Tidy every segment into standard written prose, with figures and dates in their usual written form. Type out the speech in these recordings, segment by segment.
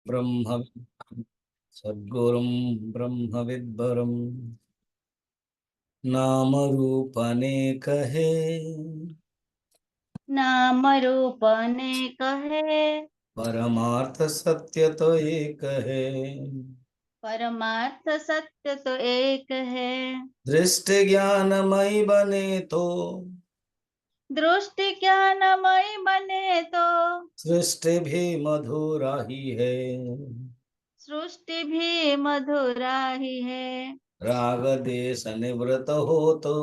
ब्रह्म सद्गुरुं ब्रह्मविद्वरं नाम रूप अनेक है। नाम रूप अनेक है। परमार्थ सत्य तो एक है। परमार्थ सत्य तो एक है। दृष्टि ज्ञानमय बने तो दृष्टि ज्ञानमय बने तो सृष्टि भी मधुरा ही है। सृष्टि भी मधुरा ही है। राग देश निवृत्त हो तो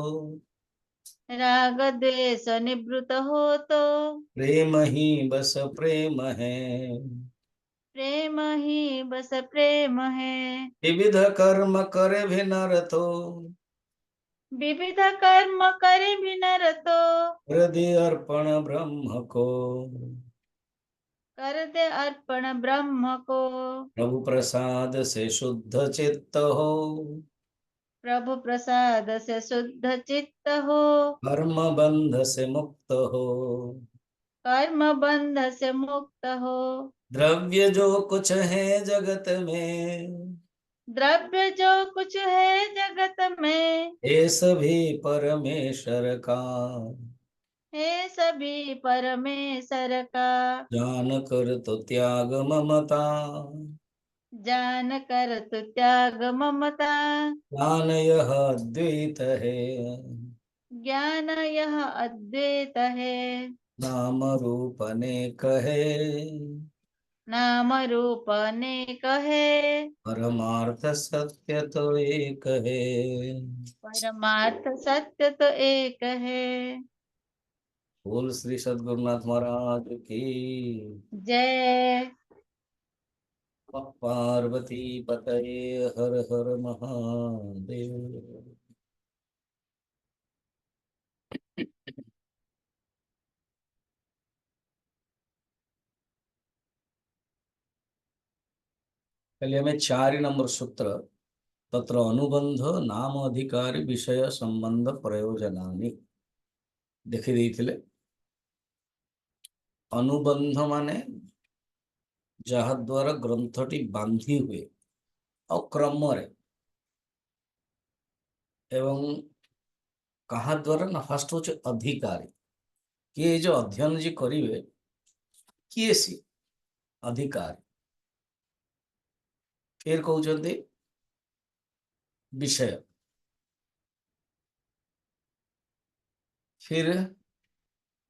राग द्वेष निवृत्त हो तो प्रेम ही बस प्रेम है। प्रेम ही बस प्रेम है। विविध कर्म करे भी नर तो विविध कर्म करे भी नर तो हृदय अर्पण ब्रह्म को। कर दे अर्पण ब्रह्म को। प्रभु प्रसाद से शुद्ध चित्त हो। प्रभु प्रसाद से शुद्ध चित्त हो। कर्म बंध से मुक्त हो। कर्म बंध से मुक्त हो। द्रव्य जो कुछ है जगत में द्रव्य जो कुछ है जगत में ये सभी परमेश्वर का। है सभी परमेश्वर का। जान कर तो त्याग ममता। जान कर तु त्याग ममता। ज्ञान यह द्वैत है। ज्ञान यह अद्वैत है। नाम रूप अनेक है। नाम रूप अनेक है। परमार्थ सत्य तो एक है। परमार्थ सत्य तो एक है। बोल श्री सद्गुरुनाथ महाराज की। जय। पार्वती पतये हर हर महादेव। चलिए हमें 4 नंबर सूत्र तत्र अनुबंध नाम अधिकारी विषय संबंध प्रयोजनानि देखि देइथिले। अनुबंध माने जहा द्वारा ग्रंथटी बांधी हुए और क्रम रे एवं कहा द्वारा ना फर्स्ट होचे अधिकारी किए जो अध्ययन जी करिवे किए सी अधिकारी फिर कहउचंदी विषय फिर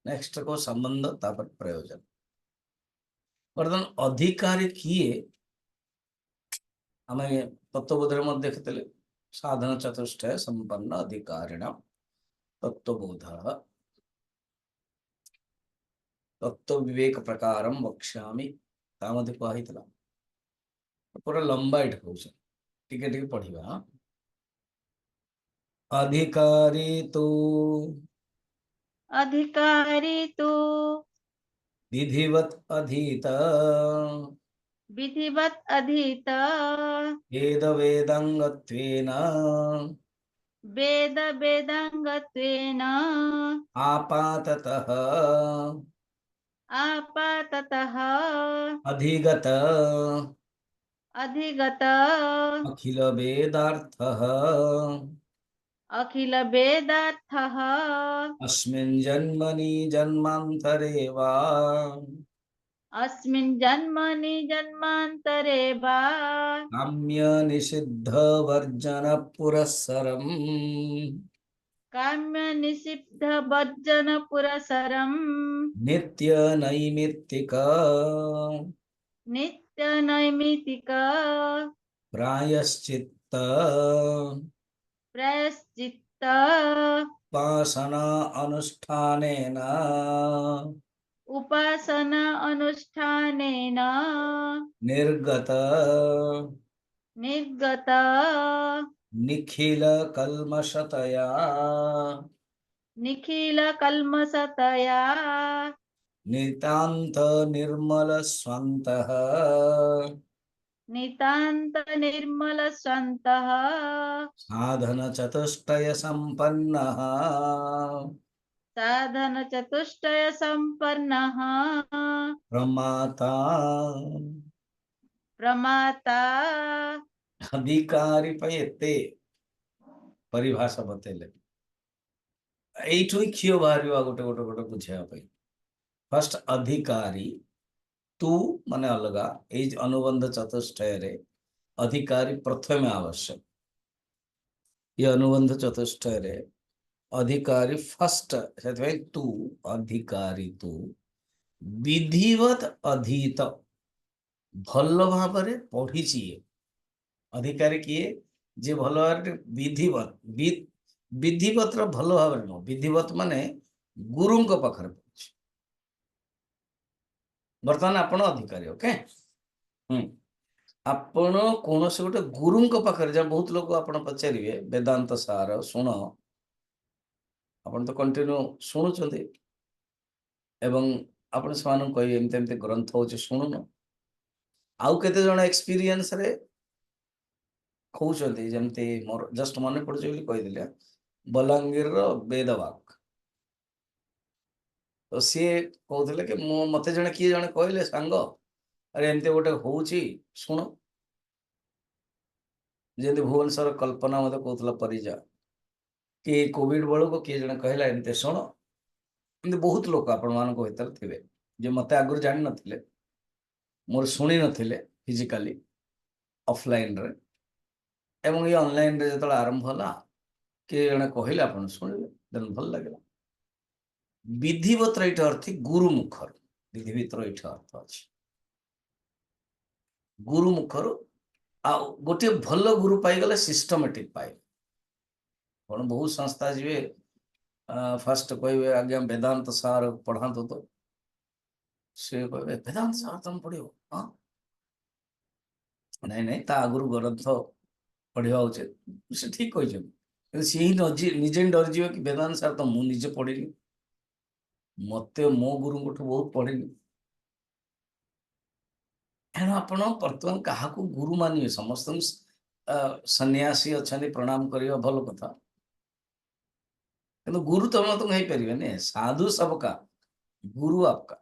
नेक्स्ट को संबंध तापर प्रयोजन। वर्तमान अधिकारी किए आम तत्वबोधर मध्य देखते साधन चतुष्टय संपन्न अधिकारिण तत्वबोध तत्व विवेक प्रकार वक्ष्यामि तामध्य कहला पूरा लंबा एट कौन टिके टिके पढ़ा। अधिकारी तो अधिकारी तो विधिवत अधीत विधिवत अधीत वेद वेदांगत्वेन वेद वेदांगत्वेन आपाततः आपाततः अधिगत अधिगत अखिल वेदार्थः अखिल वेदार्थः अस्मिन् जन्मनि जन्मान्तरे वा अस्मिन् जन्मनि जन्मान्तरे वा काम्य निषिद्ध वर्जन पुरस्सरम् काम्य निषिद्ध वर्जन पुरसरम् नित्य नैमित्तिक नित्य नैमितिक प्रायश्चित्त प्रायश्चित्त उपासना अनुष्ठानेन उपासना अनुष्ठानेन निर्गत निर्गत निखिल कल्मषतया निखिल कल्मषतया नितान्त निर्मल स्वन्तः नितान्त निर्मल स्वन्तः साधन चतुष्टय संपन्नः साधन चतुष्टय संपन्नः प्रमाता प्रमाता। ଅଧିକାରୀ ପାଇଁ ଏତେ ପରିଭାଷା ବତେଇଲେ, ଏଇଠୁ ହିଁ କ୍ଷୀୟ ବାହାରିବ ଗୋଟେ ଗୋଟେ ଗୋଟେ ବୁଝେଇବା ପାଇଁ। ଫାର୍ଷ୍ଟ ଅଧିକାରୀ, ତୁ ମାନେ ଅଲଗା, ଏଇ ଅନୁବନ୍ଧ ଚତୁଷ୍ଟୟରେ ଅଧିକାରୀ ପ୍ରଥମେ ଆବଶ୍ୟକ। ये अनुबंध चतुष्टय अधिकारी फर्स्ट से तू अधिकारी तू विधिवत अधीत भल भाव पढ़ी अधिकारी किए जे भल भाव विधिवत विधिवत भल भाव न विधिवत माने गुरु पाखर पढ़ी बर्तमान आपण अधिकारी ओके आपण कौन से गोटे गुरु पाखे जहाँ बहुत लोग आप पचारे वेदांत सार शुण आप तो कंटिन्यू शुणुंट एवं आपण से कहे एमती एमती ग्रंथ हो शुणुन आउ केते जण एक्सपीरियंस रे कहउछंती जमती मोर जस्ट मन पड़े कहीदे बलांगीर वेदवाक तो सी कहते कि मत जड़े किए जड़े कहले सांग अरे एमती गोटे हूँ शुण जमी भुवनेश्वर कल्पना मत कहला परिजा कि कोविड बेलू को किए जड़े कहला एमती शुण एमती बहुत लोग आपण मान भर थे जे मत आगुरी जान नथिले मोर शुणी नथिले फिजिकली ऑफलाइन रे एवं ये ऑनलाइन रे जतला आरंभ होला किए जड़े कहले आपण शुणिले देन भल लागला विधिवत रही अर्थ गुरु मुखर विधिवत रही अर्थ अच्छे गुरु मुखर आ गोटे भल गुरु पाईगले सिस्टमेटिक पाए कौन बहुत संस्था जी फास्ट कहे आज्ञा वेदांत सार पढ़ा तो सी कहे वेदांत सार तुम पढ़ो हाँ नहीं नहीं ता आगुरी ग्रंथ पढ़ा उचित से ठीक कही सी ही निजे डरज कि वेदांत सार तो मुझे पढ़ी मत मो गुरु बहुत पढ़ी तेणु आप बर्तमान क्या गुरु मानिए समस्त सन्यासी अच्छा प्रणाम करवा भल कथा कि गुरु तुम तुम हो पारे साधु सबका गुरु आपका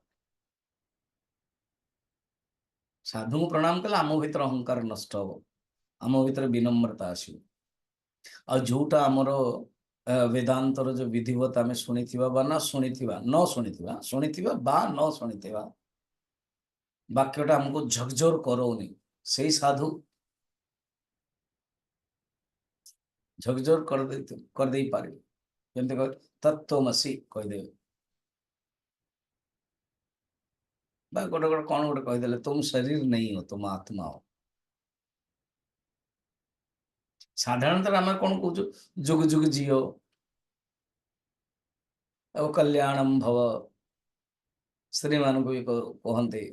साधु को प्रणाम कले आम भर अहंकार नष्ट हम आम भर विनम्रता आसो आ जोटा आमर वेदांतर जो विधिवत आम शुणी न शुणी न शुणी न शुणी वाक्यटा हमको झकझोर करौनी से साधु झकझोर कर दे पारे जमती तत्वमसी कहीदे गोटे गोटे कौन गोटे कहीदे तुम शरीर नहीं हो तुम आत्मा हो साधारणतः आम कौन कह जुग जुग जियो कल्याणम भव स्त्री मान को भी कहते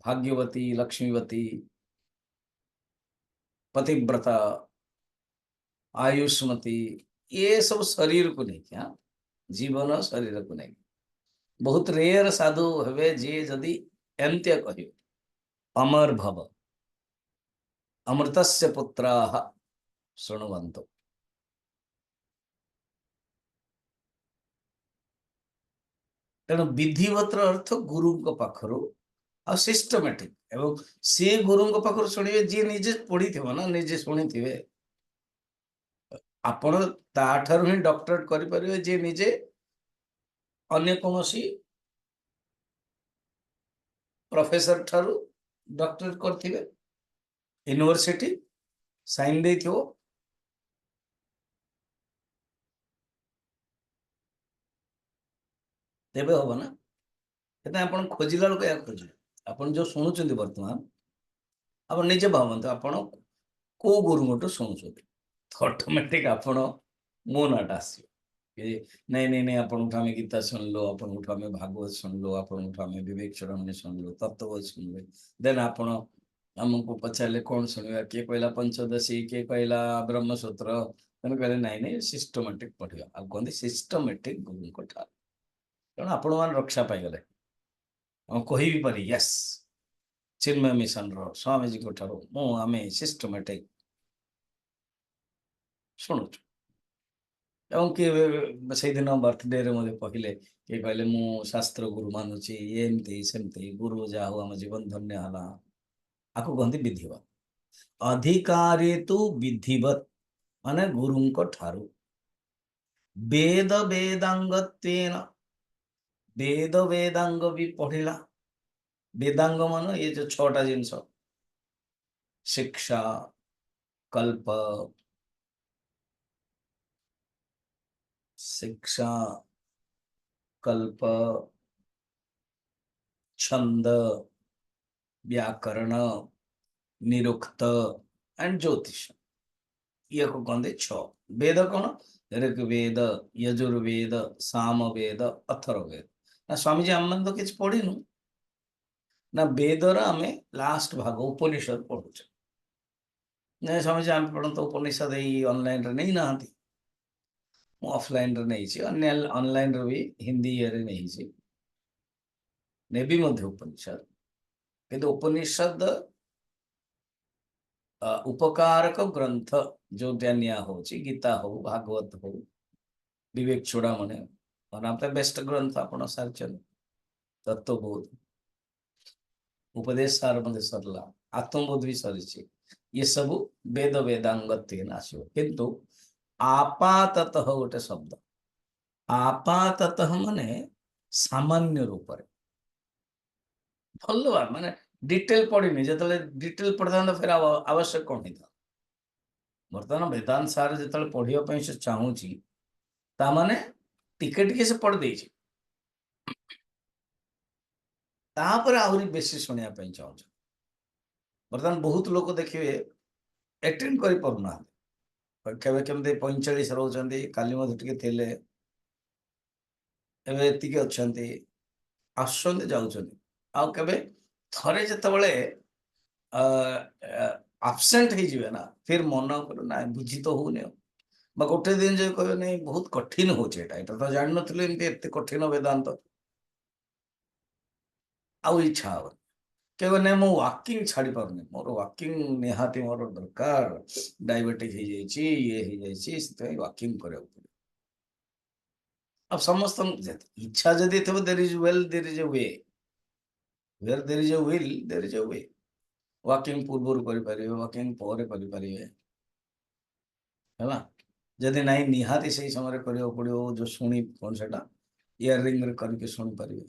भाग्यवती लक्ष्मीवती पतिव्रता आयुष्मती ये सब शरीर को नहीं क्या जीवन शरीर को नहीं बहुत रेयर साधु हे जी जदि एमती कह अमर भव अमृतस्य पुत्राः शुण्वन्तु तेणु विधिवत अर्थ गुरु पाखर आ सिस्टमेटिक एवं सी गुरु पाखर शुणे जी निजे पढ़ी थी ना निजे शुणी थे आपण ताठर ही डॉक्टरेट करें जे निजे अन्य कौन प्रोफेसर ठारू डॉक्टरेट करथिबे यूनिवर्सिटी साइन दे थो तेबे हम ना कहते आप खोजिला लोग या खोज आप जो शुणुंट बर्तमान आप निजे भावत आप कौ गुरु शुणुं ऑटोमेटिक आप मो नाटा आस नहीं नहीं नहीं आप गीता सुन लो आप भागवत सुन लो आप विवेक चूड़ामणि सुन लो तत्व सुन लो देन आप आमको पचारे कौन शुणा किए कहला पंचदशी किए कहला ब्रह्मसूत्र तेना कहले नाई नहीं सिस्टमेटिक पढ़ा आ कहते सिस्टमेटिक गुरु तेणु आपण मैंने रक्षा पाईगले कही भी पारि यस चिन्मय मिशन रो स्वामी जी को ठारो मु आमे सिस्टमेटिक शुणुचु एवं किए से दिन बर्थडे रे मुझे कहले किए कहले मु शास्त्र गुरु मानुची एमती सेमती गुरु जा हो आम जीवन धन्य है ଆକୁ କହନ୍ତି ବିଧିବତ। ଅଧିକାରେତୁ ବିଧିବତ ମାନେ ଗୁରୁଙ୍କ ଠାରୁ। ବେଦ ବେଦାଙ୍ଗତ୍ୱେନ ବେଦ ବେଦାଙ୍ଗ ବି ପଢିଲା। ବେଦାଙ୍ଗ ମାନେ ଏ ଯୋଉ 6ଟା ଜିନିଷ ଶିକ୍ଷା, କଲ୍ପ, ଶିକ୍ଷା, କଲ୍ପ, ଛନ୍ଦ, व्याकरण, निरुक्त एंड ज्योतिष। ये को कहते 6। वेद कौन? ऋग्वेद, यजुर्वेद, सामवेद, अथर्ववेद। ना स्वामी जी आम तो किसी पढ़िनु ना वेदर आम लास्ट भाग उपनिषद पढ़ुचे ना स्वामी जी आम पढ़ तो उपनिषद ऑनलाइन रे नहीं ना ऑफलाइन रे नहीं अन्य ऑनलाइन रे भी हिंदी रे नहीं नेबी मध्य उपनिषद किंतु उपनिषद उपकारक ग्रंथ जो निया हो गीता हो भागवत हो विवेक चूड़ामणि और बेस्ट ग्रंथ आपण सारी तत्वबोध उपदेश सार मध्य सरला आत्मबोध भी सरी ये सब वेद वेदांगत्वेन आसो किंतु आपाततः गोटे शब्द आपाततः माने सामान्य रूप रे भल माने डिटेल पढ़ी जो डिटेल पढ़ता फिर आवश्यक कौन होता बर्तमान वेदांत सार जो पढ़ाई से चाहूँगी ताने टिके टिके से पढ़ दे आहरी बेसी शुणापी चाहूँ बर्तमान बहुत लोग देखिए एटेंड कर पारना केवे केमती 45 रोचंती काली मधे थे एति अच्छा आसुँच जाऊँच आउ केवे थरे जिते आबसेंट हो ना फिर मन कर ना बुझी तो होने गोटे दिन जो कह नहीं बहुत कठिन हो तो जान नी कठिन वेदांत आउ इच्छा हे केवे नहीं मु वाकिंग छाड़ी पारनी मोर वाकिंग निहाती मोर दरकार डायबिटिक ये वाकिंग करा अब समस्त इच्छा जदि थे there is well there is a way where there is a will there is a way walking पूर्व करें वाकिंग पर करें जदि नहीं निहाती से समय करा पड़ो जो शुणी कौन से इयरिंग करके शुणी पारे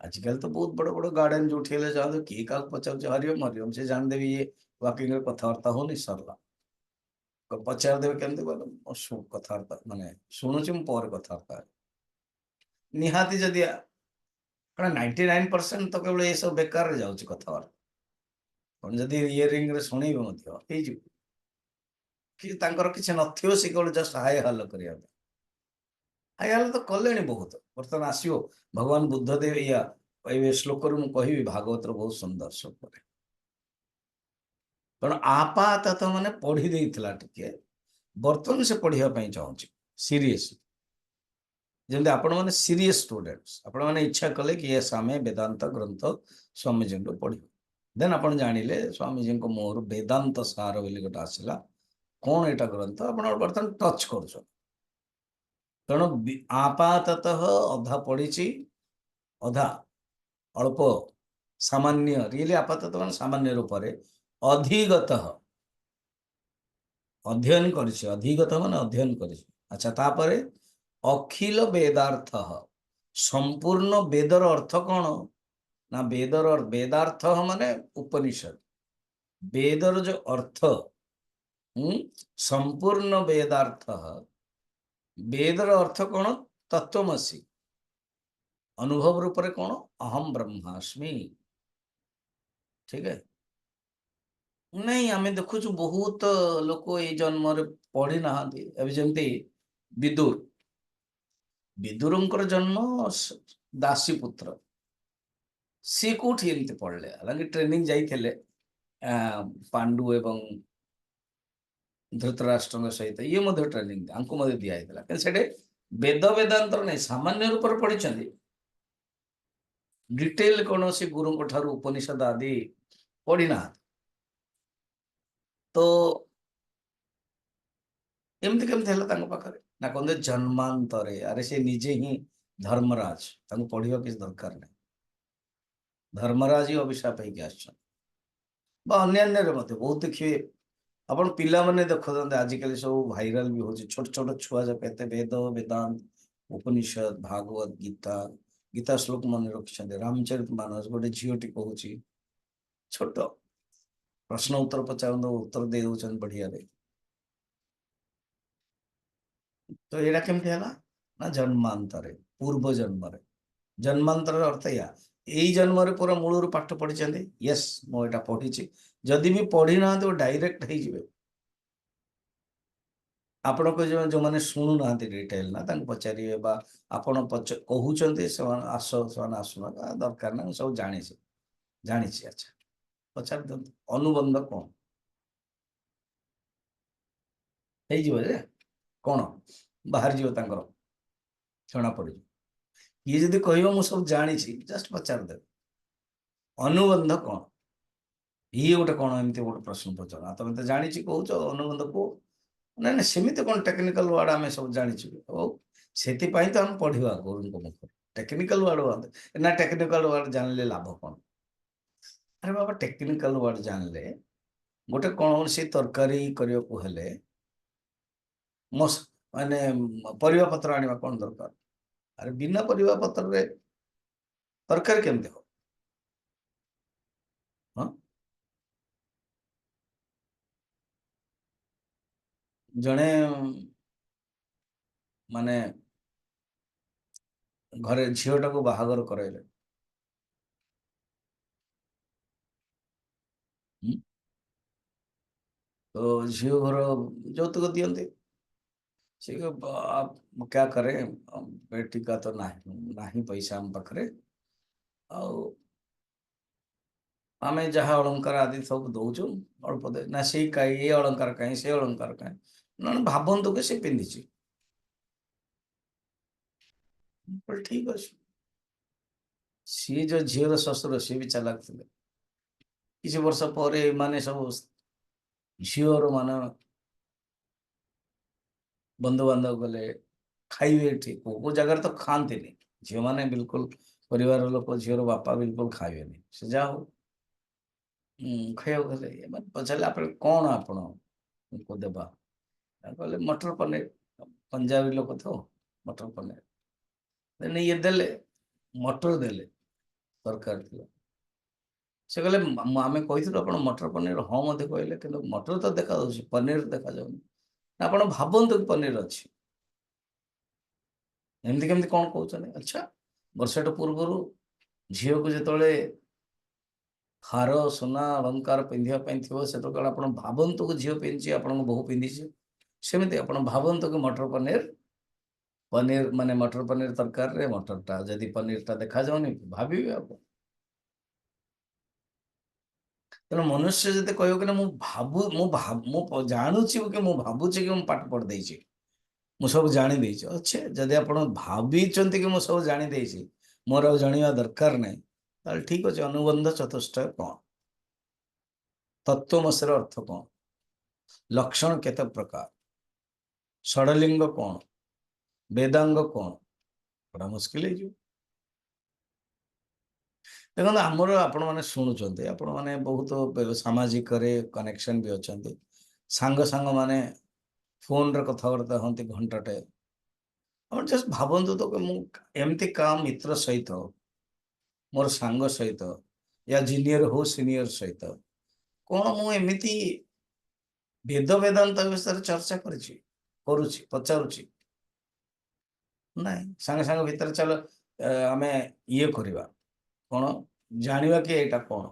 आजिकल तो बहुत बड़ बड़ गार्डन जो जाओ किए क्या पचार हरिओम हरिओम से जानदेवी ये वाकिंग कथबार्ता होनी सरला पचार देवे केमती बोल कथबार्ता माने शुणुची पर कथबार्ता निहाती जदि कारण 99% तो केवल ये सब बेकार जाऊँ कथबार्ता जदि इयरिंग शुणे कि किसी नथियो से केवल जस्ट हाय हल करिया हाय हल तो कले बहुत बर्तमान आसो भगवान बुद्धदेव या श्लोक मुझे भागवत बहुत सुंदर श्लोक तेणु आपात मैंने पढ़ी देता टे बर्तमान से पढ़ाई चाहूँ सीरीयस जमी आपण मैंने सीरीयस स्टूडेंट्स आपण मैंने इच्छा कले कि ये आम वेदांत ग्रंथ स्वामीजी पढ़ देन आप जानिले स्वामीजी मोहर वेदांत सार बोली गोटे आसला कौन एटा ग्रंथ आप बर्तमान टच कर तेणु आपाततः अधा पढ़ी अधा अल्प सामान्य रियली आपातत मान सामान्य रूप से अधिगत अध्ययन कर अधिगत मान अध्ययन कर अच्छा तापर अखिल वेदार्थ संपूर्ण वेदर अर्थ कौन ना वेदर वेदार्थ माने उपनिषद वेदर जो अर्थ संपूर्ण वेदार्थ वेदर अर्थ कौन तत्वमसि अनुभव रूप से कौन अहम ब्रह्मास्मि ठीक है नहीं आम देखु बहुत लोक ये जन्म पढ़ी ना जमती विदुर विदुर जन्म दासी पुत्र सी कौटी एमती पढ़ले हालांकि ट्रेनिंग जाइए पांडु एवं धृतराष्ट्र सहित ये ट्रेनिंग दिखाई से वेद वेदांत नहीं सामान्य रूप से पढ़ी डिटेल कौन सी गुरु उपनिषद आदि पढ़ी ना तो एमती केमती पाखे ना कहते जन्मांतरे अरे से निजे ही धर्मराज पढ़ा किसी दरकार नहीं धर्मराज ही अभिशाप होगी आस বা ଅନ୍ୟାନ୍ୟରେ ମଧ୍ୟ ବହୁତ ଦେଖିବେ। ଆପଣ ପିଲାମାନେ ଦେଖୁଛନ୍ତି ଆଜିକାଲି ସବୁ ଭାଇରାଲ ବି ହଉଛି, ଛୋଟ ଛୋଟ ଛୁଆ ଯାକ କେତେ ବେଦ ବେଦାନ୍ତ ଉପନିଷଦ ଭାଗବତ ଗୀତା ଗୀତା ଶ୍ଲୋକ ମନେ ରଖିଛନ୍ତି। ରାମଚରିତ ମାନସ ଗୋଟେ ଝିଅଟି କହୁଛି, ଛୋଟ ପ୍ରଶ୍ନ ଉତ୍ତର ପଚାରନ୍ତୁ ଉତ୍ତର ଦେଇ ଦଉଛନ୍ତି ବଢିଆରେ। ତ ଏଇଟା କେମିତି ହେଲା ନା ଜନ୍ମାନ୍ତରେ, ପୂର୍ବ ଜନ୍ମରେ। ଜନ୍ମାନ୍ତର ଅର୍ଥ ଏଇଆ, ଏଇ ଜନ୍ମରେ ପୁରା ମୂଳରୁ ପାଠ ପଢିଛନ୍ତି, ୟେସ୍ ମୁଁ ଏଇଟା ପଢିଛି। ଯଦି ବି ପଢି ନାହାନ୍ତି ଡାଇରେକ୍ଟ ହେଇଯିବେ। ଆପଣଙ୍କ ଯୋଉମାନେ ଶୁଣୁନାହାନ୍ତି ଡିଟେଲ ନା ତାଙ୍କୁ ପଚାରିବେ, ବା ଆପଣ କହୁଛନ୍ତି ସେମାନେ ସେମାନେ ଆସୁନାହାନ୍ତି, ଦରକାର ନାହିଁ, ମୁଁ ସବୁ ଜାଣିଛି ଜାଣିଛି। ଆଚ୍ଛା ପଚାରି ଦିଅନ୍ତୁ ଅନୁବନ୍ଧ କଣ ହେଇଯିବ ଯେ, କଣ ବାହାରିଯିବ ତାଙ୍କର, ଜଣାପଡିଯିବ। ଇଏ ଯଦି କହିବ ମୁଁ ସବୁ ଜାଣିଛି, ଜଷ୍ଟ ପଚାରିଦେବେ ଅନୁବନ୍ଧ କଣ। ଇଏ ଗୋଟେ କଣ ଏମିତି ଗୋଟେ ପ୍ରଶ୍ନ ପଚାର, ତମେ ତ ଜାଣିଛି କହୁଛ ଅନୁବନ୍ଧ କୁହ। ନାଇଁ ନାଇଁ ସେମିତି କଣ ଟେକ୍ନିକାଲ ୱାର୍ଡ ଆମେ ସବୁ ଜାଣିଛୁ। ହଉ, ସେଥିପାଇଁ ତ ଆମେ ପଢିବା ଗୁରୁଙ୍କ ମୁଖରୁ ଟେକ୍ନିକାଲ ୱାର୍ଡ। ନା ଟେକ୍ନିକାଲ ୱାର୍ଡ ଜାଣିଲେ ଲାଭ କଣ? ଆରେ ବାବା ଟେକ୍ନିକାଲ ୱାର୍ଡ ଜାଣିଲେ ଗୋଟେ କୌଣସି ତରକାରୀ କରିବାକୁ ହେଲେ ମାନେ ପରିବା ପତ୍ର ଆଣିବା କଣ ଦରକାର? ଆରେ ବିନା ପରିବା ପତ୍ରରେ ତରକାରୀ କେମିତି ହବ? ହଁ, ଜଣେ ମାନେ ଘରେ ଝିଅଟାକୁ ବାହାଘର କରାଇଲେ, ହୁଁ, ତ ଝିଅ ଘର ଯୌତୁକ ଦିଅନ୍ତି। ସେ आप क्या करें, बेटी का तो ନାହିଁ ପଇସା ଆମ ପାଖରେ, ଆଉ ଆମେ ଯାହା ଅଳଙ୍କାର ଆଦି ସବୁ ଦଉଛୁ ଅଳ୍ପ ନା ସେଇ କାହିଁ ଏ ଅଳଙ୍କାର କାହିଁ ସେ ଅଳଙ୍କାର କାହିଁ, ନହେଲେ ଭାବନ୍ତୁ କି ସେ ପିନ୍ଧିଛି। ମୁଁ କହିଲି ଠିକ ଅଛି। ସିଏ ଯୋଉ ଝିଅର ଶ୍ୱଶୁର ସିଏ ବି ଚାଲାକ ଥିଲେ। କିଛି ବର୍ଷ ପରେ ମାନେ ସବୁ ଝିଅର ମାନେ ବନ୍ଧୁବାନ୍ଧବ ଗଲେ, ଖାଇବେ ଏଠି, କୋଉ କୋଉ ଜାଗାରେ ତ ଖାଆନ୍ତିନି ଝିଅମାନେ ବିଲକୁଲ, ପରିବାର ଲୋକ ଝିଅର ବାପା ବିଲକୁଲ ଖାଇବେନି। ସେ ଯାହା ହଉ ଖାଇବାକୁ ଗଲେ, ଏମାନେ ପଚାରିଲେ ଆପଣ କଣ ଆପଣଙ୍କୁ ଦେବା? କହିଲେ ମଟର ପନିର, ପଞ୍ଜାବୀ ଲୋକ ତ, ମଟର ପନିର ଇଏ ଦେଲେ, ମଟର ଦେଲେ, ତରକାରୀ ଥିଲା। ସେ କହିଲେ ଆମେ କହିଥିଲୁ ଆପଣ ମଟର ପନିର, ହଁ ମଧ୍ୟ କହିଲେ, କିନ୍ତୁ ମଟର ତ ଦେଖାଯାଉଛି ପନିର ଦେଖାଯାଉନି। ଆପଣ ଭାବନ୍ତୁ କି ପନିର ଅଛି, ଏମିତି କେମିତି କଣ କହୁଛନ୍ତି? ଆଚ୍ଛା, ବର୍ଷଟା ପୂର୍ବରୁ ଝିଅକୁ ଯେତେବେଳେ ହାର ସୁନା ଅଳଙ୍କାର ପିନ୍ଧିବା ପାଇଁ ଥିବ, ସେତେବେଳେ ଆପଣ ଭାବନ୍ତୁ କି ଝିଅ ପିନ୍ଧିଛି, ଆପଣଙ୍କ ବୋହୂ ପିନ୍ଧିଛି, ସେମିତି ଆପଣ ଭାବନ୍ତୁ କି ମଟର ପନିର, ପନିର ମାନେ ମଟର ପନିର ତରକାରୀରେ ମଟରଟା ଯଦି ପନିରଟା ଦେଖାଯାଉନି, ଭାବିବେ ଆପଣ। ତେଣୁ ମନୁଷ୍ୟ ଯଦି କହିବ କି ନା ମୁଁ ଜାଣୁଛି କି ମୁଁ ଭାବୁଛି କି ମୁଁ ପାଠ ପଢି ଦେଇଛି, ମୁଁ ସବୁ ଜାଣି ଦେଇଛି, ଅଛି ଯଦି ଆପଣ ଭାବିଛନ୍ତି କି ମୁଁ ସବୁ ଜାଣି ଦେଇଛି, ମୋର ଆଉ ଜାଣିବା ଦରକାର ନାହିଁ, ତାହେଲେ ଠିକ ଅଛି। ଅନୁବନ୍ଧ ଚତୁଷ୍ଟୟ କଣ? ତତ୍ତ୍ୱମସିର ଅର୍ଥ କଣ? ଲକ୍ଷଣ କେତେ ପ୍ରକାର? ଷଡଲିଙ୍ଗ କଣ? ବେଦାଙ୍ଗ କଣ? ବड़ा ମୁସ୍କିଲ ହେଇଯିବ। ଦେଖନ୍ତୁ ଆମର ଆପଣମାନେ ଶୁଣୁଛନ୍ତି, ଆପଣମାନେ ବହୁତ ସାମାଜିକରେ କନେକ୍ସନ ବି ଅଛନ୍ତି, ସାଙ୍ଗ ମାନେ ଫୋନରେ କଥାବାର୍ତ୍ତା ହୁଅନ୍ତି ଘଣ୍ଟାଟେ। ଆପଣ ଜଷ୍ଟ ଭାବନ୍ତୁ ତ ମୁଁ ଏମିତି କାହା ମିତ୍ର ସହିତ, ମୋର ସାଙ୍ଗ ସହିତ, ୟା ଜୁନିୟର ହଉ ସିନିୟର ସହିତ କଣ ମୁଁ ଏମିତି ବେଦ ବେଦାନ୍ତ ବିଷୟରେ ଚର୍ଚ୍ଚା କରୁଛି, ପଚାରୁଛି? ନାଇଁ, ସାଙ୍ଗେ ସାଙ୍ଗ ଭିତରେ ଚାଲ ଆମେ ଇଏ କରିବା, କଣ ଜାଣିବା କି ଏଇଟା କଣ,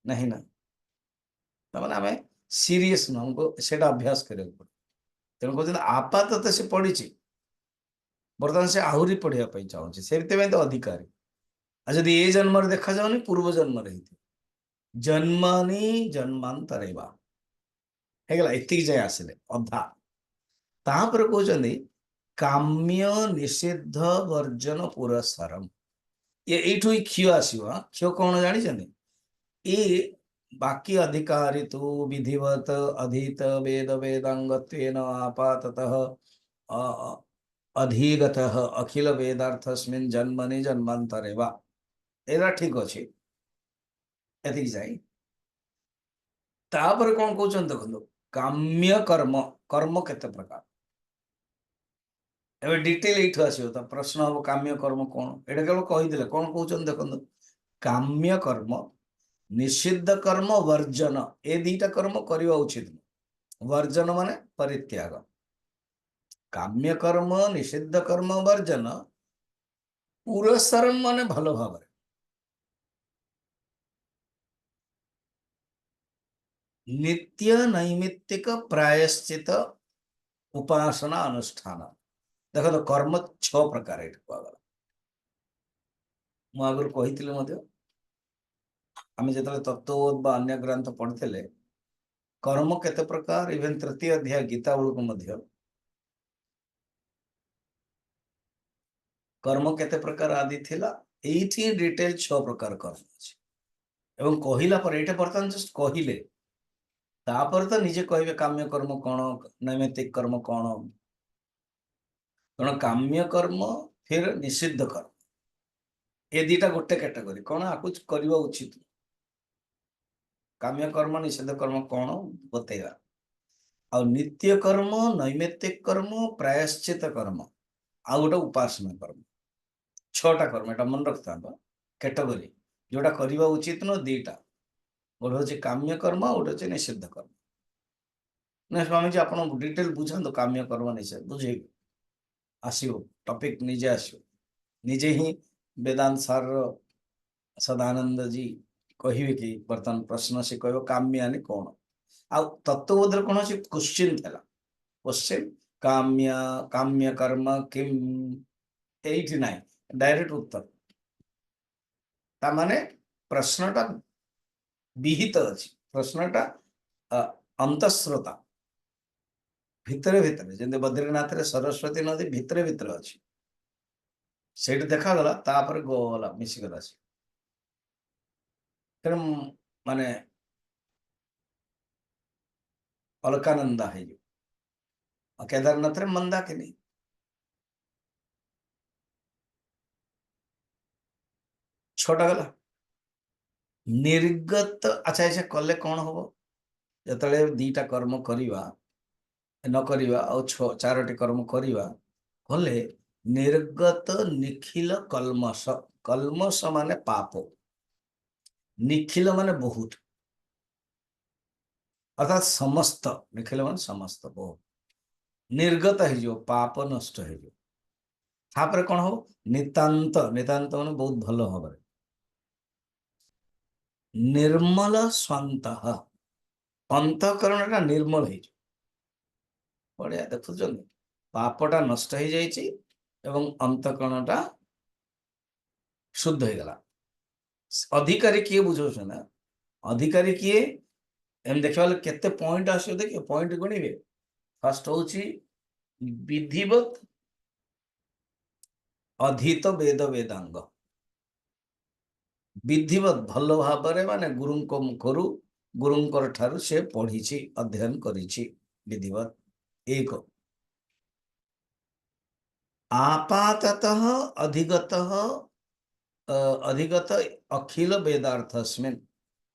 ନାହିଁ ନା। ତାମାନେ ଆମେ ସିରିୟସ୍ ନୁହଁ, ଆମକୁ ସେଇଟା ଅଭ୍ୟାସ କରିବାକୁ ପଡେ। ତେଣୁ କହୁଛନ୍ତି ଆପାତତଃ ସେ ପଢିଛି, ବର୍ତ୍ତମାନ ସେ ଆହୁରି ପଢିବା ପାଇଁ ଚାହୁଁଛି, ସେଥିପାଇଁ ତ ଅଧିକାରୀ। ଆଉ ଯଦି ଏ ଜନ୍ମରେ ଦେଖାଯାଉନି, ପୂର୍ବ ଜନ୍ମରେ ହେଇଥିବ। ଜନ୍ମାନି ଜନ୍ମାନ୍ତରେ ବା, ହେଇଗଲା, ଏତିକି ଯାଏ ଆସିଲେ ଅଧା। ତାପରେ କହୁଛନ୍ତି କାମ୍ୟ ନିଷିଦ୍ଧ ବର୍ଜନ ପୁରସ୍କାରମ୍। ଏଇଠୁ ହିଁ କ୍ଷୟ ଆସିବ। କ୍ଷୟ କଣ ଜାଣିଛନ୍ତି? ଏ ବାକି ଅଧିକାରୀ ତୁ ବିଧିବତ ଅଧୀତ ବେଦ ବେଦାଙ୍ଗତ୍वेन आपाततः ଅଧିଗତଃ ଅଖିଳ ବେଦାर्थस्ମିन् ଜନ୍ମନି ଜନ୍ମାନ୍ତରେ ବା, ଏଇଟା ଠିକ ଅଛି। ଏତିକି ଯାଇ ତାପରେ କଣ କହୁଛନ୍ତି ଦେଖନ୍ତୁ, କାମ୍ୟ କର୍ମ, କର୍ମ କେତେ ପ୍ରକାର। ଏବେ ଡିଟେଲ ଏଇଠୁ ଆସିବ, ତ ପ୍ରଶ୍ନ ହବ କାମ୍ୟ କର୍ମ କଣ, ଏଇଟା କେବଳ କହିଦେଲେ କଣ କହୁଛନ୍ତି ଦେଖନ୍ତୁ, କାମ୍ୟ କର୍ମ, ନିଷିଦ୍ଧ କର୍ମ, ବର୍ଜନ, ଏ ଦିଟା କର୍ମ କରିବା ଉଚିତ ନୁହଁ। ବର୍ଜନ ମାନେ ପରିତ୍ୟାଗ, କାମ୍ୟ କର୍ମ, ନିଷିଦ୍ଧ କର୍ମ, ବର୍ଜନ, ପୁରସ୍କାରମ ମାନେ ଭଲ ଭାବରେ, ନିତ୍ୟ ନୈମିତ୍ତିକ ପ୍ରାୟଶ୍ଚିତ ଉପାସନା ଅନୁଷ୍ଠାନ। ଦେଖନ୍ତୁ କର୍ମ 6 ପ୍ରକାର ଏଠି କୁହାଗଲା। ମୁଁ ଆଗରୁ କହିଥିଲି ମଧ୍ୟ, ଆମେ ଯେତେବେଳେ ତତ୍ତ୍ୱବୋଧ ବା ଅନ୍ୟ ଗ୍ରନ୍ଥ ପଢିଥିଲେ, କର୍ମ କେତେ ପ୍ରକାର, ଇଭେନ୍ ତୃତୀୟ ଅଧ୍ୟାୟ ଗୀତା ବେଳକୁ ମଧ୍ୟ କର୍ମ କେତେ ପ୍ରକାର ଆଦି ଥିଲା। ଏଇଠି ଡିଟେଲ 6 ପ୍ରକାର କର୍ମ ଅଛି। ଏବଂ କହିଲା ପରେ, ଏଇଟା ବର୍ତ୍ତମାନ ଜଷ୍ଟ କହିଲେ, ତାପରେ ତ ନିଜେ କହିବେ କାମ୍ୟ କର୍ମ କଣ, ନୈମିତ୍ତିକ କର୍ମ କଣ। ତେଣୁ କାମ୍ୟ କର୍ମ ଫିର ନିଷିଦ୍ଧ କର୍ମ, ଏ ଦିଟା ଗୋଟେ କ୍ୟାଟେଗୋରୀ, କଣ ଆକୁ କରିବା ଉଚିତ। କାମ୍ୟ କର୍ମ ନିଷିଦ୍ଧ କର୍ମ କଣ ବତେଇବା, ଆଉ ନିତ୍ୟ କର୍ମ, ନୈମିତ୍ତିକ କର୍ମ, ପ୍ରାୟଶ୍ଚିତ କର୍ମ, ଆଉ ଗୋଟେ ଉପାସନା କର୍ମ, 6ଟା କର୍ମ। ଏଟା ମନେ ରଖିଥାନ୍ତ କ୍ୟାଟେଗୋରୀ, ଯୋଉଟା କରିବା ଉଚିତ ନୁହଁ ଦିଟା, ଗୋଟେ ହଉଛି କାମ୍ୟ କର୍ମ, ଗୋଟେ ହଉଛି ନିଷିଦ୍ଧ କର୍ମ। ନା ସ୍ୱାମୀଜୀ ଆପଣ ଡିଟେଲ ବୁଝାନ୍ତୁ କାମ୍ୟ କର୍ମ ନିଷେଧ, ବୁଝେଇବି, ଆସିବ ଟପିକ ନିଜେ ଆସିବ, ନିଜେ ହିଁ ବେଦାନ୍ତ ସାର ସଦାନନ୍ଦ जी କହିବେ କି ବର୍ତ୍ତମାନ ପ୍ରଶ୍ନ ସେ କହିବ କାମ୍ୟାନି କଣ, ଆଉ ତତ୍ତ୍ୱବୋଧରେ କଣ ଅଛି କ୍ୱେଶ୍ଚିନ୍ ଥିଲା, क्वेश्चन काम्य काम्य कर्म किम, ଏଇଠି ନାହିଁ ଡାଇରେକ୍ଟ ଉତ୍ତର, ତା ମାନେ ପ୍ରଶ୍ନଟା ବିହିତ ଅଛି, ପ୍ରଶ୍ନଟା ଅନ୍ତଃସ୍ରୋତା, ଭିତରେ ଭିତରେ, ଯେମିତି ବଦ୍ରୀନାଥରେ ସରସ୍ୱତୀ ନଦୀ ଭିତରେ ଭିତରେ ଅଛି, ସେଇଠି ଦେଖାଗଲା, ତାପରେ ଗଲା ମିଶିଗଲା ସେ। ତେଣୁ ମାନେ ଅଲକାନନ୍ଦା ହେଇଯିବ, ଆଉ କେଦାରନାଥରେ ମନ୍ଦାକିନୀ। ଛୋଟ ଗଲା ନିର୍ଗତ। ଆଚ୍ଛା ଆଚ୍ଛା କଲେ କଣ ହବ, ଯେତେବେଳେ ଦିଟା କର୍ମ କରିବା ନ କରିବା ଆଉ 4ଟି କର୍ମ କରିବା, କଲେ ନିର୍ଗତ ନିଖିଲ କଲ୍ମଷ, କଲ୍ମଷ ମାନେ ପାପ, ନିଖିଲ ମାନେ ବହୁତ, ଅର୍ଥାৎ ସମସ୍ତ, ନିଖିଲ ମାନେ ସମସ୍ତ, ବହୁତ ନିର୍ଗତ ହେଇଯିବ, ପାପ ନଷ୍ଟ ହେଇଯିବ। ତାପରେ କଣ ହବ, ନିତାନ୍ତ, ନିତାନ୍ତ ମାନେ ବହୁତ ଭଲ ଭାବରେ, ନିର୍ମଳ ସ୍ୱାନ୍ତଃ, ଅନ୍ତଃକରଣଟା ନିର୍ମଳ ହେଇଯିବ। ବଢିଆ, ଦେଖୁଛନ୍ତି ପାପଟା ନଷ୍ଟ ହେଇଯାଇଛି ଏବଂ ଅନ୍ତଃକରଣଟା ଶୁଦ୍ଧ ହେଇଗଲା। ଅଧିକାରୀ କିଏ ବୁଝାଉଛନ୍ତି ନା, ଅଧିକାରୀ କିଏ, ଏମିତି ଦେଖିବା ବେଲେ କେତେ ପଏଣ୍ଟ ଆସିବ, ଦେଖିବେ ପଏଣ୍ଟ ଗଣିବେ। ଫାର୍ଷ୍ଟ ହଉଛି ବିଧିବତ ଅଧିତ ବେଦ ବେଦାଙ୍ଗ, ବିଧିବତ ଭଲ ଭାବରେ ମାନେ ଗୁରୁଙ୍କ ମୁଖରୁ, ଗୁରୁଙ୍କର ଠାରୁ ସେ ପଢିଛି, ଅଧ୍ୟୟନ କରିଛି, ବିଧିବତ। 1 आपाततः अधिगतः अधिगत अखिल वेदार्थस्मिन्।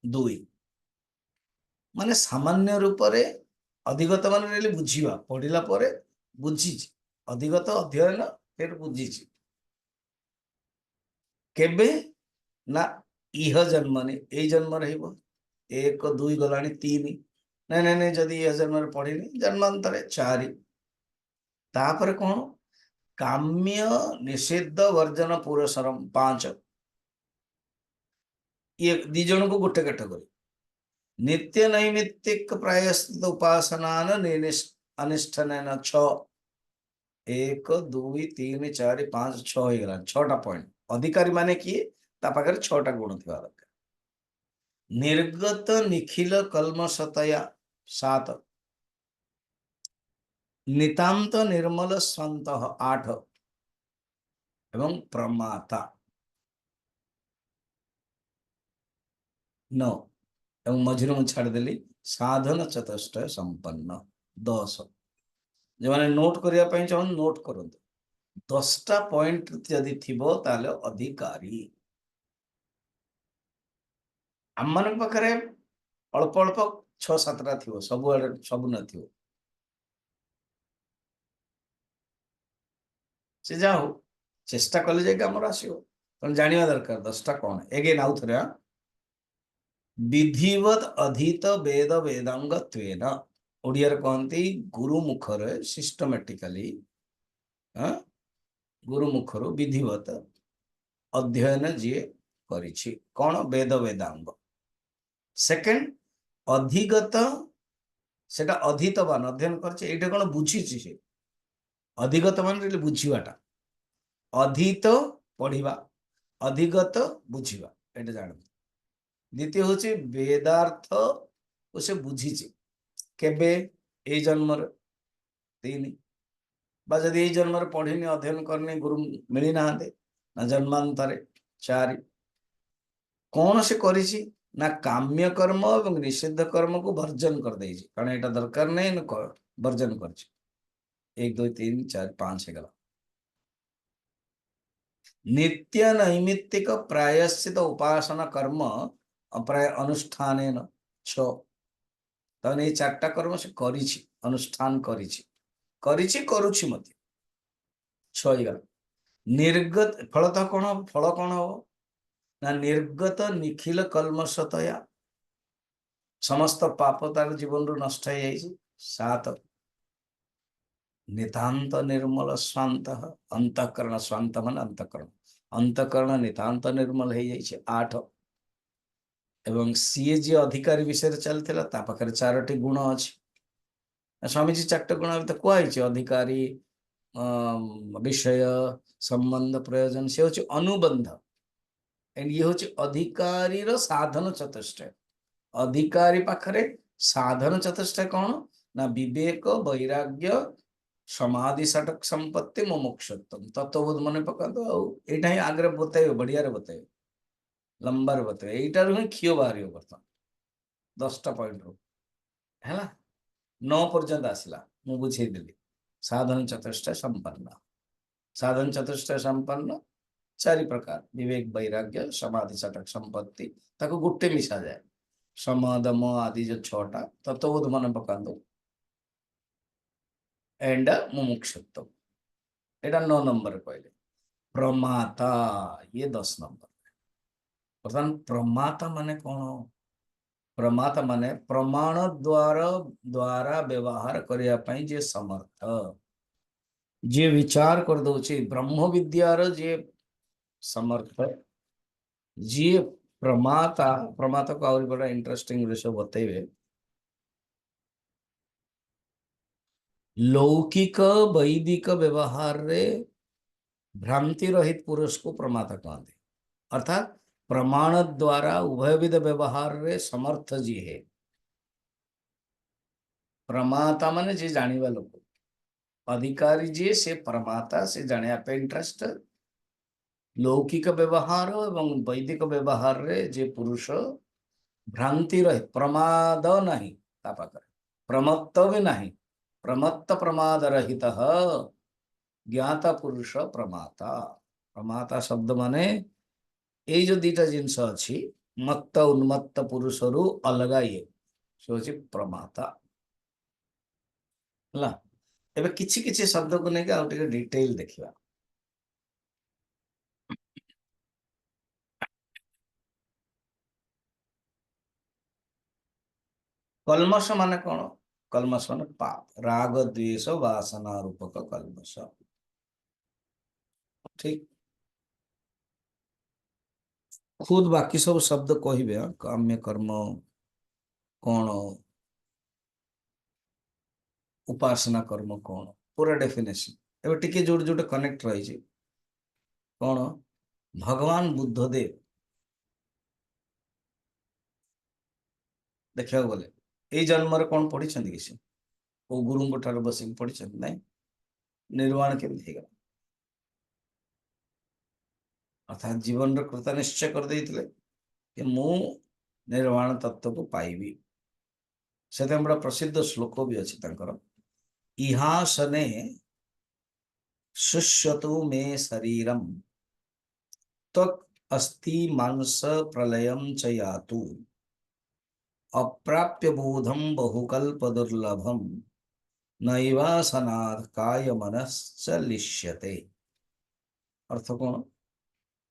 2 ମାନେ ସାମାନ୍ୟ ରୂପରେ, ଅଧିଗତ ମାନେ really ବୁଝିବା, ପଢିଲା ପରେ ବୁଝିଛି, ଅଧିଗତ ଅଧ୍ୟୟନ ଫେର ବୁଝିଛି, କେବେ ନା ଇହ ଜନ୍ମନି, ଏଇ ଜନ୍ମରେ ହେବ, 1 2 ଗଲାଣି 3, ନାଇଁ ନାଇଁ ନାଇଁ ଯଦି ଇହ ଜନ୍ମରେ ପଢିନି ଜନ୍ମାନ୍ତରେ 4, ତାପରେ କଣ କାମ୍ୟ ନିଷିଦ୍ଧ ବର୍ଜନ ପୁରସ୍କାରମ 5, ଇଏ 2 ଜଣଙ୍କୁ ଗୋଟେ କ୍ୟାଟେଗୋରୀ, नित्य नैमित्तिक प्रायश्चित उपासनान अनुष्ठान 6, 1 2 3 4 5 6 ହେଇଗଲା, 6ଟା ପଏଣ୍ଟ। ଅଧିକାରୀ ମାନେ କିଏ, ତା ପାଖରେ 6ଟା ଗୁଣ ଥିବା ଦରକାର। ନିର୍ଗତ ନିଖିଲ କଲ୍ମଷତୟା 7, ନିତାନ୍ତ ନିର୍ମଳ ସ୍ୱାନ୍ତଃ 8 ଏବଂ ପ୍ରମାତା 9, ଏବଂ ମଝିରେ ମୁଁ ଛାଡ଼ିଦେଲି ସାଧନ ଚତୁଷ୍ଟୟ ସମ୍ପନ୍ନ 10। ଯେଉଁମାନେ ନୋଟ୍ କରିବା ପାଇଁ ଚାହୁଁଛନ୍ତି ନୋଟ୍ କରନ୍ତୁ, 10ଟା ପଏଣ୍ଟ ଯଦି ଥିବ ତାହେଲେ ଅଧିକାରୀ। ଆମ ମାନଙ୍କ ପାଖରେ ଅଳ୍ପ ଅଳ୍ପ 6-7ଟା ଥିବ, ସବୁଆଡେ ସବୁ ନଥିବ। ସେ ଯାହା ହଉ ଚେଷ୍ଟା କଲେ ଯାଇକି ଆମର ଆସିବ। ତେଣୁ ଜାଣିବା ଦରକାର 10ଟା କଣ। ଏଗେନ୍ ଆଉ ଥରେ ବିଧିବତ ଅଧିତ ବେଦ ବେଦାଙ୍ଗ ତ୍ୱେନ, ଓଡ଼ିଆରେ କହନ୍ତି ଗୁରୁ ମୁଖରେ ସିଷ୍ଟମେଟିକାଲି, ଗୁରୁ ମୁଖରୁ ବିଧିବତ ଅଧ୍ୟୟନ ଯିଏ କରିଛି କଣ ବେଦ ବେଦାଙ୍ଗ। ସେକେଣ୍ଡ ଅଧିଗତ, ସେଟା ଅଧିତବାନ ଅଧ୍ୟୟନ କରିଛି, ଏଇଟା କଣ ବୁଝିଛି ସେ। ଅଧିଗତ ମାନେ ବୁଝିବାଟା, ଅଧିତ ପଢିବା, ଅଧିଗତ ବୁଝିବା, ଏଇଟା ଜାଣନ୍ତୁ। ଦ୍ୱିତୀୟ ହଉଛି ବେଦାର୍ଥ କୁ ସେ ବୁଝିଛି କେବେ, ଏଇ ଜନ୍ମରେ 3, ବା ଯଦି ଏଇ ଜନ୍ମରେ ପଢିନି ଅଧ୍ୟୟନ କରିନି ଗୁରୁ ମିଳି ନାହାନ୍ତି ନା ଜନ୍ମାନ୍ତରେ 4। କଣ ସେ କରିଛି ନା କାମ୍ୟ କର୍ମ ଏବଂ ନିଷିଦ୍ଧ କର୍ମକୁ ବର୍ଜନ କରିଦେଇଛି, କାରଣ ଏଇଟା ଦରକାର ନାହିଁ ବର୍ଜନ କରିଛି। 1 2 3 4 5 ହେଇଗଲା। ନିତ୍ୟ ନୈମିତ୍ତିକ ପ୍ରାୟଶ୍ଚିତ ଉପାସନା କର୍ମ ପ୍ରାୟ ଅନୁଷ୍ଠାନ 6। ତାହେଲେ ଏଇ 4ଟା କର୍ମ ସେ କରିଛି, ଅନୁଷ୍ଠାନ କରିଛି, କରୁଛି ମଧ୍ୟ। 6 ହେଇଗଲା। ନିର୍ଗତ ଫଳତଃ କଣ ହବ, ଫଳ କଣ ହବ ନା ନିର୍ଗତ ନିଖିଲ କଲ୍ମଷତୟା, ସମସ୍ତ ପାପ ତାର ଜୀବନରୁ ନଷ୍ଟ ହେଇଯାଇଛି। 7 ନିତାନ୍ତ ନିର୍ମଳ ସ୍ୱାନ୍ତ, ଅନ୍ତଃକରଣ, ସ୍ୱାନ୍ତ ମାନେ ଅନ୍ତଃକରଣ, ଅନ୍ତଃକରଣ ନିତାନ୍ତ ନିର୍ମଳ ହେଇଯାଇଛି। 8 ଏବଂ ସିଏ ଯିଏ ଅଧିକାରୀ ବିଷୟରେ ଚାଲିଥିଲା ତା ପାଖରେ 4ଟି ଗୁଣ ଅଛି। ସ୍ୱାମୀଜୀ 4ଟି ଗୁଣ ଭିତରେ କୁହାଯାଇଛି, ଅଧିକାରୀ, ବିଷୟ, ସମ୍ବନ୍ଧ, ପ୍ରୟୋଜନ। ସେ ହଉଛି ଅନୁବନ୍ଧ। ଇଏ ହଉଛି ଅଧିକାରୀର ସାଧନ ଚତୁଷ୍ଟୟ। ଅଧିକାରୀ ପାଖରେ ସାଧନ ଚତୁଷ୍ଟୟ କଣ ନା ବିବେକ, ବୈରାଗ୍ୟ, ସମାଧି, ଷଟକ ସମ୍ପତ୍ତି, ମୁମୁକ୍ଷୁତ୍ୱ, ତତ୍ତ୍ୱବୋଧ। ମନେ ପକାନ୍ତୁ। ଆଉ ଏଇଟା ହିଁ ଆଗରେ ବତେଇବେ, ବଢିଆରେ ବତେଇବେ, ଲମ୍ବାରେ ବତେଇବେ। ଏଇଟାରୁ ହିଁ କ୍ଷୀୟ ବାହାରିବ ବର୍ତ୍ତମାନ 10ଟା ପଏଣ୍ଟରୁ, ହେଲା। 9 ପର୍ଯ୍ୟନ୍ତ ଆସିଲା, ମୁଁ ବୁଝେଇଦେଲି। ସାଧନ ଚତୁଷ୍ଟୟ ସମ୍ପନ୍ନ, ସାଧନ ଚତୁଷ୍ଟୟ ସମ୍ପନ୍ନ 4 ପ୍ରକାର, ବିବେକ, ବୈରାଗ୍ୟ, ସମାଧି, ଷଟକ ସମ୍ପତ୍ତି, ତାକୁ ଗୋଟେ ମିଶାଯାଏ। ସମଦମ ଆଦି ଯୋଉ 6ଟା, ତତ୍ତ୍ୱବୋଧ ମନେ ପକାନ୍ତୁ, ଏଣ୍ଡ ମୁମୁକ୍ଷୁତ୍ୱ, ଏଇଟା 9 ନମ୍ବରରେ କହିଲେ। ପ୍ରମାତା, ଇଏ 10 ନମ୍ବର। ବର୍ତ୍ତମାନ ପ୍ରମାତା ମାନେ କଣ? ପ୍ରମାତା ମାନେ ପ୍ରମାଣ ଦ୍ୱାରା ବ୍ୟବହାର କରିବା ପାଇଁ ଯିଏ ସମର୍ଥ, ଯିଏ ବିଚାର କରିଦଉଛି, ବ୍ରହ୍ମ ବିଦ୍ୟାର ଯିଏ ସମର୍ଥ, ଯିଏ ପ୍ରମାତା। ପ୍ରମାତାକୁ ଆହୁରି ବଡ ଇଣ୍ଟରେଷ୍ଟିଂ ବିଷୟ ବତେଇବେ। ଲୌକିକ ବୈଦିକ ବ୍ୟବହାରରେ ଭ୍ରାନ୍ତି ରହିତ ପୁରୁଷକୁ ପ୍ରମାତା କହନ୍ତି। ଅର୍ଥାତ୍ ପ୍ରମାଣ ଦ୍ୱାରା ଉଭୟବିଧ ବ୍ୟବହାରରେ ସମର୍ଥ ଯିଏ है, ପ୍ରମାତା ମାନେ ଯିଏ ଜାଣିବା ଲୋକ, ଅଧିକାରୀ ଯିଏ ସେ ପ୍ରମାତା, ସେ ଜାଣିବା ପାଇଁ ଇଣ୍ଟରେଷ୍ଟ। ଲୌକିକ ବ୍ୟବହାର ଏବଂ ବୈଦିକ ବ୍ୟବହାରରେ ଯେ ପୁରୁଷ ଭ୍ରାନ୍ତି ରହିତ, ପ୍ରମାଦ ନାହିଁ ତା ପାଖରେ, ପ୍ରମତ୍ତ ବି ନାହିଁ, ପ୍ରମତ୍ତ ପ୍ରମାଦ ରହିତ ଜ୍ଞାତ ପୁରୁଷ ପ୍ରମାତା। ପ୍ରମାତା ଶବ୍ଦ ମାନେ ଏଇ ଯୋଉ 2ଟା ଜିନିଷ ଅଛି, ମତ୍ତ ଉନ୍ମତ୍ତ ପୁରୁଷରୁ ଅଲଗା, ଇଏ ସେ ହଉଛି ପ୍ରମାତା, ହେଲା। ଏବେ କିଛି କିଛି ଶବ୍ଦକୁ ନେଇକି ଆଉ ଟିକେ ଡିଟେଲ ଦେଖିବା। କଲ୍ମଷ ମାନେ କଣ? କଲ୍ମଷ ମାନେ ପାପ, ରାଗ, ଦ୍वेष, ବାସନା ରୂପକ କଲ୍ମଷ। ଠିକ, खुद बाकी सब शब्द कहिबे। काम्य कर्म कौन, उपासना कर्म कौन, पूरा डेफिनेशन एबे टिके जोड़े जोड़े कनेक्ट रही है। कौन? भगवान बुद्धदेव देखा गले ये जन्म कौन पढ़ी कि से गुरु ठार बस पढ़ी ना निर्वाण केमती गला, अर्थात जीवन कृत निश्चय कर देते कि मु निर्वाण तत्व को पाइबी। से बड़ा प्रसिद्ध श्लोक भी अच्छी इहासने शुष्यतु मे शरीरम त्वक् अस्ति मांस प्रलयं च यातु अप्राप्य बोधम बहुकल्प दुर्लभम नैवासनात् काय मनश्च लिष्यते। अर्थ कौन?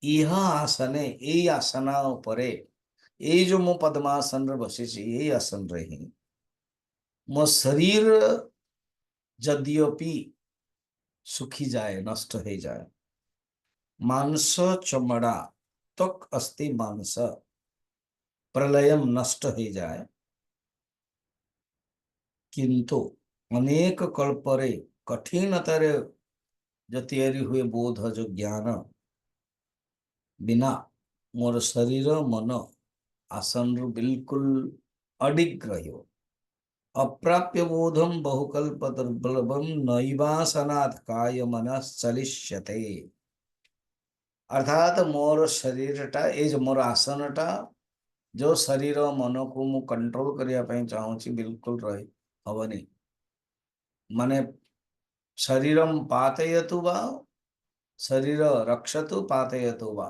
यह आसने यही आसना उपरे ये जो मो पद्मासन रे बसिछि यही आसन रे ही मो शरीर यद्यपि सुखी जाए नष्ट हो जाए मांस चमड़ा त्वक अस्ति मांस प्रलयम नष्ट हो जाए किंतु अनेक कल्परे कठिनतर जो तैयारी हुए बोध जो ज्ञान बिना मोर शरीर मन आसन रु बिल्कुल अडिग रहियो अप्राप्य बोधम बहुकल्प दुर्लभम नैवासनात् काय मनश्चलिष्यते। अर्थात मोर शरीरटा ये जो मोर आसनटा जो शरीर मन को मु कंट्रोल करिया पई चाहूची बिल्कुल रही हवनी माने शरीरम पातयतु वा शरीर रक्षतु पातयतु वा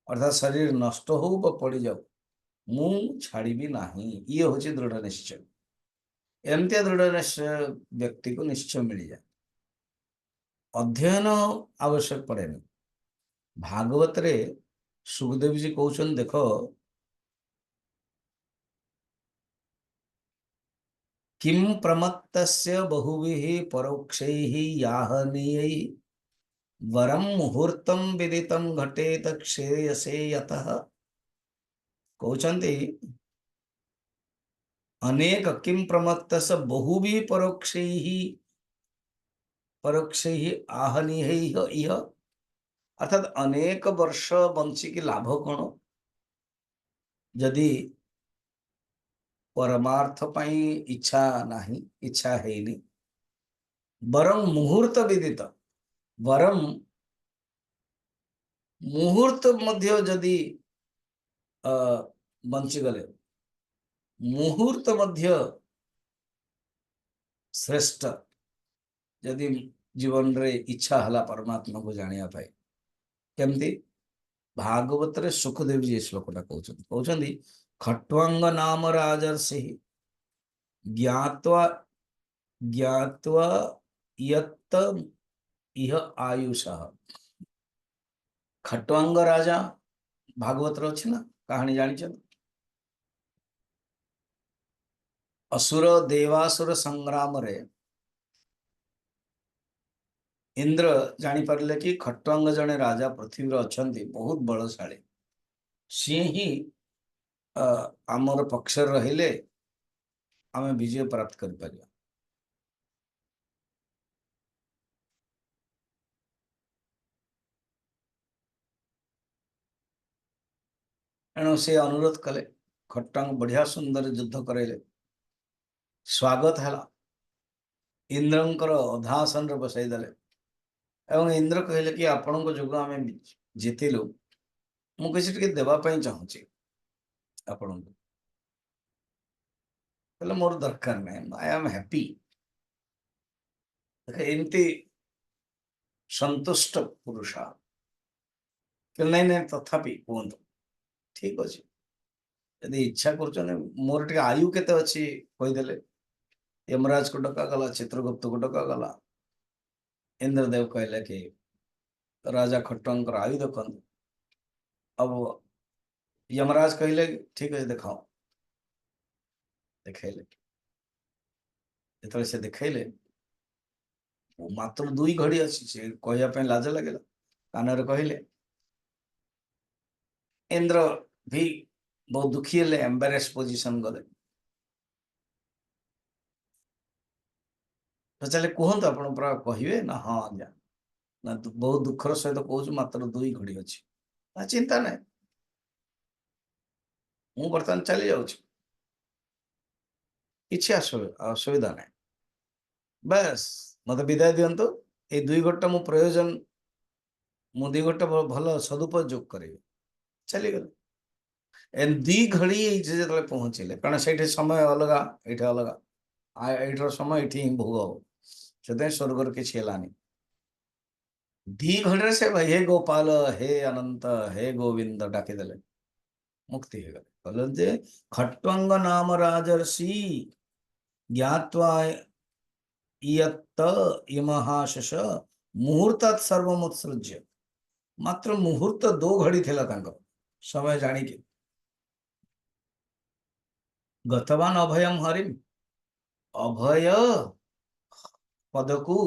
अर्थात शरीर नष्ट हो व पड़ जाऊ मु छाड़बी नाही ये हूँ दृढ़ निश्चय एमती दृढ़ निश्चय व्यक्ति को निश्चय मिल जाए अध्ययन आवश्यक पड़े भागवत रे सुखदेव जी कहउछन देखो किम प्रमत्तस्य बहुभिः परोक्षैः याहनीयैः वरम मुहूर्तम विदितम घटेत श्रेयसे यतः। कहउछन्ति अनेक किम प्रमत्तस्य बहुभिः परोक्षैः आहनीयैः इह अर्थात अनेक वर्ष बंचिकी लाभ कौन जदि परमार्थ पाई इच्छा नहीं इच्छा है बरम मुहूर्त विदित वरम मुहूर्त मध्य जदि बंची गले मुहूर्त मध्य श्रेष्ठ जदि जीवन रे इच्छा हला परमात्मा को जानिया पाए केमती भागवत रे सुखदेव जी श्लोकटा कहउछन्ति खट्वांग नाम राजर्षि ज्ञात्वा ज्ञात्वा यत्त इह आयुषः। खट्वांग राजा भागवत रे अछि ना कहानी जानी असुर देवासुर संग्राम रे इंद्र जानी पारले कि खट्वांग जने राजा पृथ्वी रे अछंती बहुत बलशाली सी ही आमर पक्ष रहिले आमे विजय प्राप्त कर पारिया। एणु से अनुरोध कले खट्टांग बढ़िया सुंदर युद्ध करेले स्वागत है इंद्रंकर अधासन रे बसाई देले एवं इंद्र कहले कि आपण को जुग आमे जीतिलु मु किसी टिके देबा पई चाहूची आपण को कहले मोर दरकार नै आई एम हैप्पी एमती संतुष्ट पुरुषा कहले नै तथापि कहंतु ठीक अछि यदि इच्छा कर मोर टिके आयु केते अछि कहिदेले यमराज को डका गला चित्रगुप्त को डका गला इंद्रदेव कहले कि राजा खट्टंकर आयु देखन अब यमराज कहले ठीक है देखाओ देखैले से देखैले मात्र 2 घड़ी अच्छी से कहया पे लाज लगेला कानरे कहले इंद्र भी बहुत दुखी हेले एम्बेरेस पोजीशन गले तो चले कहंत आपण पूरा कहिवे ना हाँ आज्ञा ना बहुत दुखर सहित कहूँ मात्र 2 घड़ी अच्छी ना चिंता ना मु बर्तमान चली जाऊँ किसी असुविधा ना बस मत विदाय दिंतु ये 2 घंटा मु प्रयोजन मु 2 घंटा भल सदुपयोग करेंगे चली गले एन 2 घड़ी जो पहुँचले कारण से समय अलग ये अलग ये समय ये भोग हम से स्वर्गर किसी है ଦି ଘଡ଼ିରେ ସେ ହେ ଗୋପାଳ ହେ ଅନନ୍ତ ହେ ଗୋବିନ୍ଦ ଡାକିଦେଲେ, ମୁକ୍ତି ହେଇଗଲେ। କହିଲେ ଯେ ଖଟ୍ୱାଙ୍ଗ ନାମ ରାଜର୍ଷି ଜ୍ଞାତ୍ୱା ଇୟତ୍ତ ଇମହାଶେଷ ମୁହୂର୍ତ୍ତାତ୍ ସର୍ବମୁତ୍ସୃଜ୍ୟ। ମାତ୍ର ମୁହୂର୍ତ୍ତ 2 ଘଡ଼ି ଥିଲା ତାଙ୍କର ସମୟ ଜାଣିକି ଗତବାନ ଅଭୟಂ ହରିମ୍, ଅଭୟ ପଦକୁ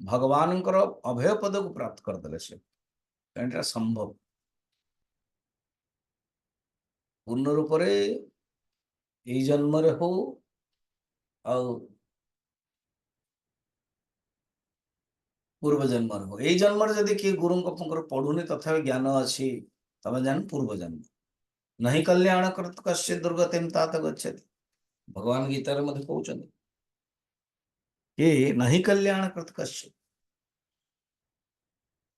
ଭଗବାନଙ୍କର ଅଭୟ ପଦକୁ ପ୍ରାପ୍ତ କରିଦେଲେ ସେ। କାରଣ ଏଟା ସମ୍ଭବ ପୂର୍ଣ୍ଣ ରୂପରେ ଏଇ ଜନ୍ମରେ ହଉ ଆଉ ପୂର୍ବ ଜନ୍ମରେ ହଉ। ଏଇ ଜନ୍ମରେ ଯଦି କିଏ ଗୁରୁଙ୍କ ପାଖରେ ପଢୁନି ତଥାପି ଜ୍ଞାନ ଅଛି, ତମେ ଜାଣ ପୂର୍ବ ଜନ୍ମ ନାହିଁ କଲ୍ୟାଣ କୃତ କଶ୍ୟ ଦୁର୍ଗତିମ୍ तात ଗଚ୍ଛତି। ଭଗବାନ ଗୀତାରେ ମଧ୍ୟ କହୁଛନ୍ତି କି ନାହିଁ କଲ୍ୟାଣ କୃତ କଶ୍ୟ।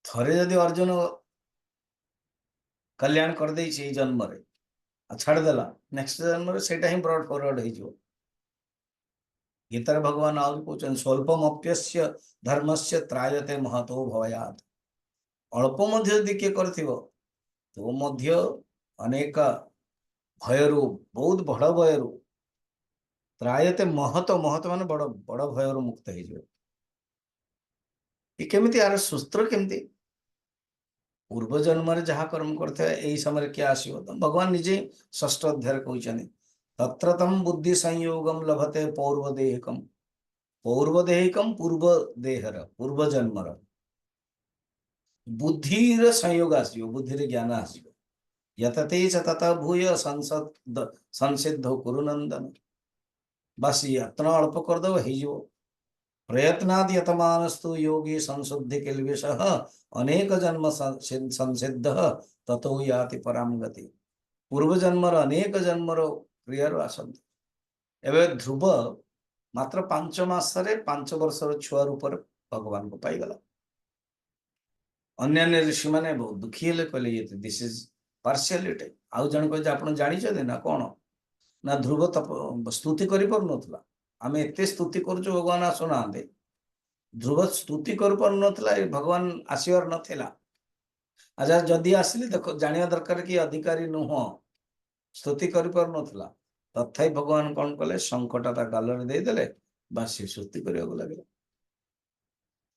ଥରେ ଯଦି ଅର୍ଜୁନ କଲ୍ୟାଣ କରିଦେଇଛି ଏଇ ଜନ୍ମରେ ଆଉ ଛାଡ଼ିଦେଲା, ନେକ୍ସଟ ଜନ୍ମରେ ସେଇଟା ହିଁ ବ୍ରଡ୍ ଫରୱାର୍ଡ ହେଇଯିବ। ଗୀତାରେ ଭଗବାନ ଆହୁରି କହୁଛନ୍ତି ସ୍ୱଳ୍ପମପ୍ୟସ୍ୟ ଧର୍ମସ୍ୟ ତ୍ରାୟତେ ମହତୋ ଭୟାତ୍। ଅଳ୍ପ ମଧ୍ୟ ଯଦି କିଏ କରିଥିବ ତ ମଧ୍ୟ ଅନେକ ଭୟରୁ, ବହୁତ ବଡ଼ ଭୟରୁ, ତ୍ରାୟତେ ମହତ, ମହତ ମାନେ ବଡ଼ ବଡ଼ ଭୟରୁ ମୁକ୍ତ ହେଇଯିବ। ଏ କେମିତି, ଆର ସୂତ୍ର କେମିତି? ପୂର୍ବ ଜନ୍ମରେ ଯାହା କର୍ମ କରିଥାଏ ଏଇ ସମୟରେ କିଏ ଆସିବ, ତ ଭଗବାନ ନିଜେ ଷଷ୍ଠ ଅଧ୍ୟାୟରେ କହିଛନ୍ତି ତତ୍ର ତମ ବୁଦ୍ଧି ସଂଯୋଗମ ଲଭତେ ପୌର୍ବ ଦେହିକମ୍। ପୌର୍ବ ଦେହିକମ୍ ପୂର୍ବ ଦେହର, ପୂର୍ବ ଜନ୍ମର ବୁଦ୍ଧିର ସଂଯୋଗ ଆସିବ, ବୁଦ୍ଧିରେ ଜ୍ଞାନ ଆସିବ। यतते च ततः भूय संसिद्ध कुरु नंदन। बस यत्न अल्प करदेव हो प्रयत्नाद यतमानस्तु योगी संशुद्धि किल्बिषः अनेक जन्म संसिद्ध ततो याति पराम गति। पूर्व जन्मर अनेक जन्मर क्रियार आसंती। एवं ध्रुव मात्र 5 मासरे 5 वर्षर छुआ रूप भगवान को पाईगला। अन्य ऋषि मैंने बहुत दुखी हेले, कहले ये दिस इज पार्शियलिटी। आउ जन कहे आप जानी ना कौन ना ध्रुव तप स्तुति कर आम एत स्तुति कर भगवान आसुना, ध्रुव स्तुति कर भगवान आसवर नाला। अच्छा जदि आसिले देख जाना दरकार कि अधिकारी नुह स्तुति कर तथा भगवान कौन कले शंखटा गाल में देदेले, बस सी स्तुति करने लगे।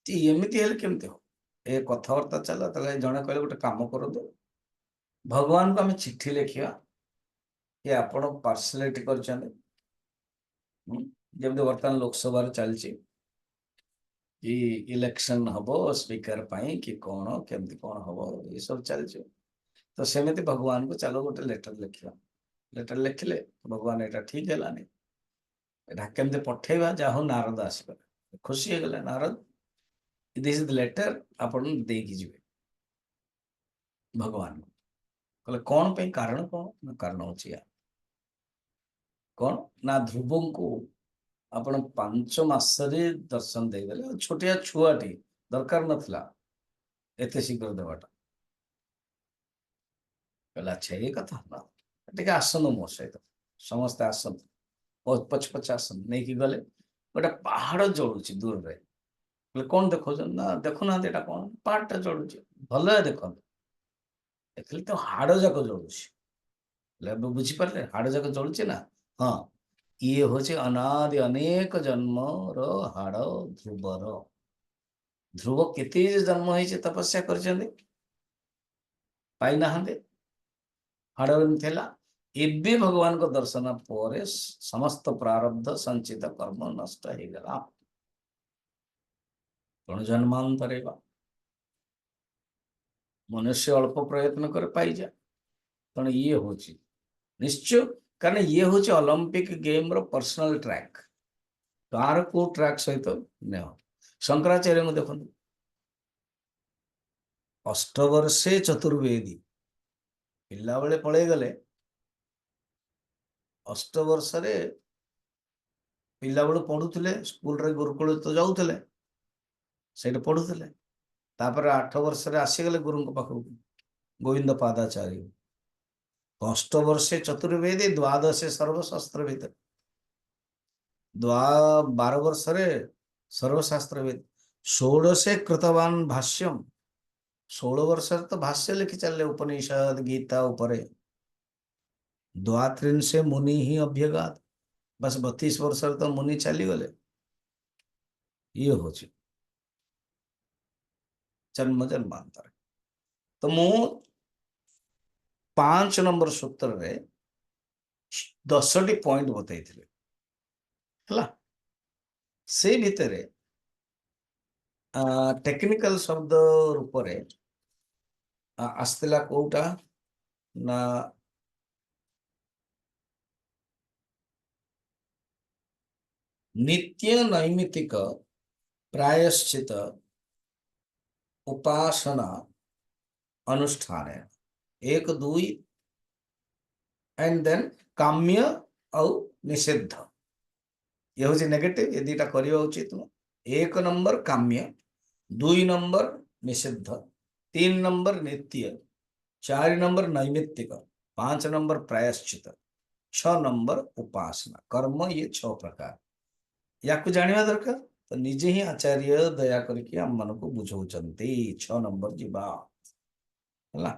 एमती हेल्ले केमती हो ए कथबार्ता चला जड़े कहले गोटे काम करूँ भगवान को आम चिट्ठी लिखा कि आपण पार्सलिटी करछन्ते। जब बर्तमान लोकसभा चलती इलेक्शन हम स्पीकर पाई कि कौन केमती कौन हम ये सब चलती, तो सेमती भगवान को चलो गोटे लेटर लिखा। लेटर लिखिले भगवान यहाँ ठीक है यहाँ केमती पठेबा, जाहो नारद आसगले, खुशी हो गले नारद दिस इज लेटर आपण देकी जीवे भगवान को। कहले कौन पे कारण कौन ना कारण होची कौन ना ध्रुव को आपण 5 मासरे दर्शन देदेले, छोटिया छुआटी दरकार नथिला एते शीघ्र देवाटा। कहले अच्छा ये कथा ना टे आसन मो सहित समस्ते आसन पछ पछ आसन नहीं कि गले गोटे पहाड़ जलुची दूर रे। कौन देखो ना देखुना यहाँ कौन पहाड़टा जलुची भल देख देखिए तो हाड़ जाक जलुची बुझीपारे हाड़ जाक जलुची ना। हाँ ये हूँ अनादि अनेक जन्म हाड़ ध्रुवर। ध्रुव केते जन्म हो तपस्या कर हाड़ एबे भगवान को दर्शन पर समस्त प्रारब्ध संचित कर्म नष्ट हो गला। कौन जन्मांतरे मनुष्य अल्प प्रयत्न कर पाई जा तेणु ये हूँ निश्चय, कारण ये हूँ ओलंपिक गेम रो पर्सनल ट्रैक। कार को ट्रैक सहित न शंकराचार्य को देखो 8 वर्षे चतुर्वेदी पिला बेले पलि गले 8 वर्ष पिला बेलू पढ़ुले स्कूल रे गुरुकुल तो जाऊले से पढ़ुले। तापर 8 वर्ष आसीगले गुरु पाख गोविंद पादाचार्य। 8 वर्षे चतुर्वेदी 12 सर्वशास्त्र भीतर 12 वर्ष सर्वशास्त्र वेद 16 कृतवान भाष्यम 16 ବର୍ଷରେ ତ ଭାଷ୍ୟ ଲେଖି ଚାଲିଲେ ଉପନିଷଦ ଗୀତା ଉପରେ। ଦ୍ୱାତ୍ରିଂଶେ ମୁନି ହିଁ ଅଭ୍ୟଗାତ। ବାସ୍ 32 ବର୍ଷରେ ତ ମୁନି ଚାଲିଗଲେ। ଇଏ ହଉଛି ଜନ୍ମ ଜନ୍ମାନ୍ତର। ତ ମୁଁ 5 ନମ୍ବର ସୂତ୍ରରେ 10ଟି ପଏଣ୍ଟ ବତେଇଥିଲି ହେଲା। ସେ ଭିତରେ ଟେକ୍ନିକାଲ ଶବ୍ଦ ରୂପରେ ଆସିଥିଲା କୋଉଟା ନା ନିତ୍ୟ ନୈମିତିକ ପ୍ରାୟଶ୍ଚିତ ଉପାସନା ଅନୁଷ୍ଠାନ 1 2 एंड देन काम्य और निषिद्ध। ये हूँ नेगेटिव। ये दीटा करवा उचित नुह। 1 नंबर काम्य, 2 नंबर निषिद्ध, 3 नंबर नित्य, 4 नंबर नैमित्तिक, 5 नंबर प्रायश्चित, 6 नंबर उपासना कर्म। ये 6 प्रकार या जाना दरकार। तो निजे ही आचार्य दया करके आम मन को बुझाउछंती 6 नंबर जीवा है।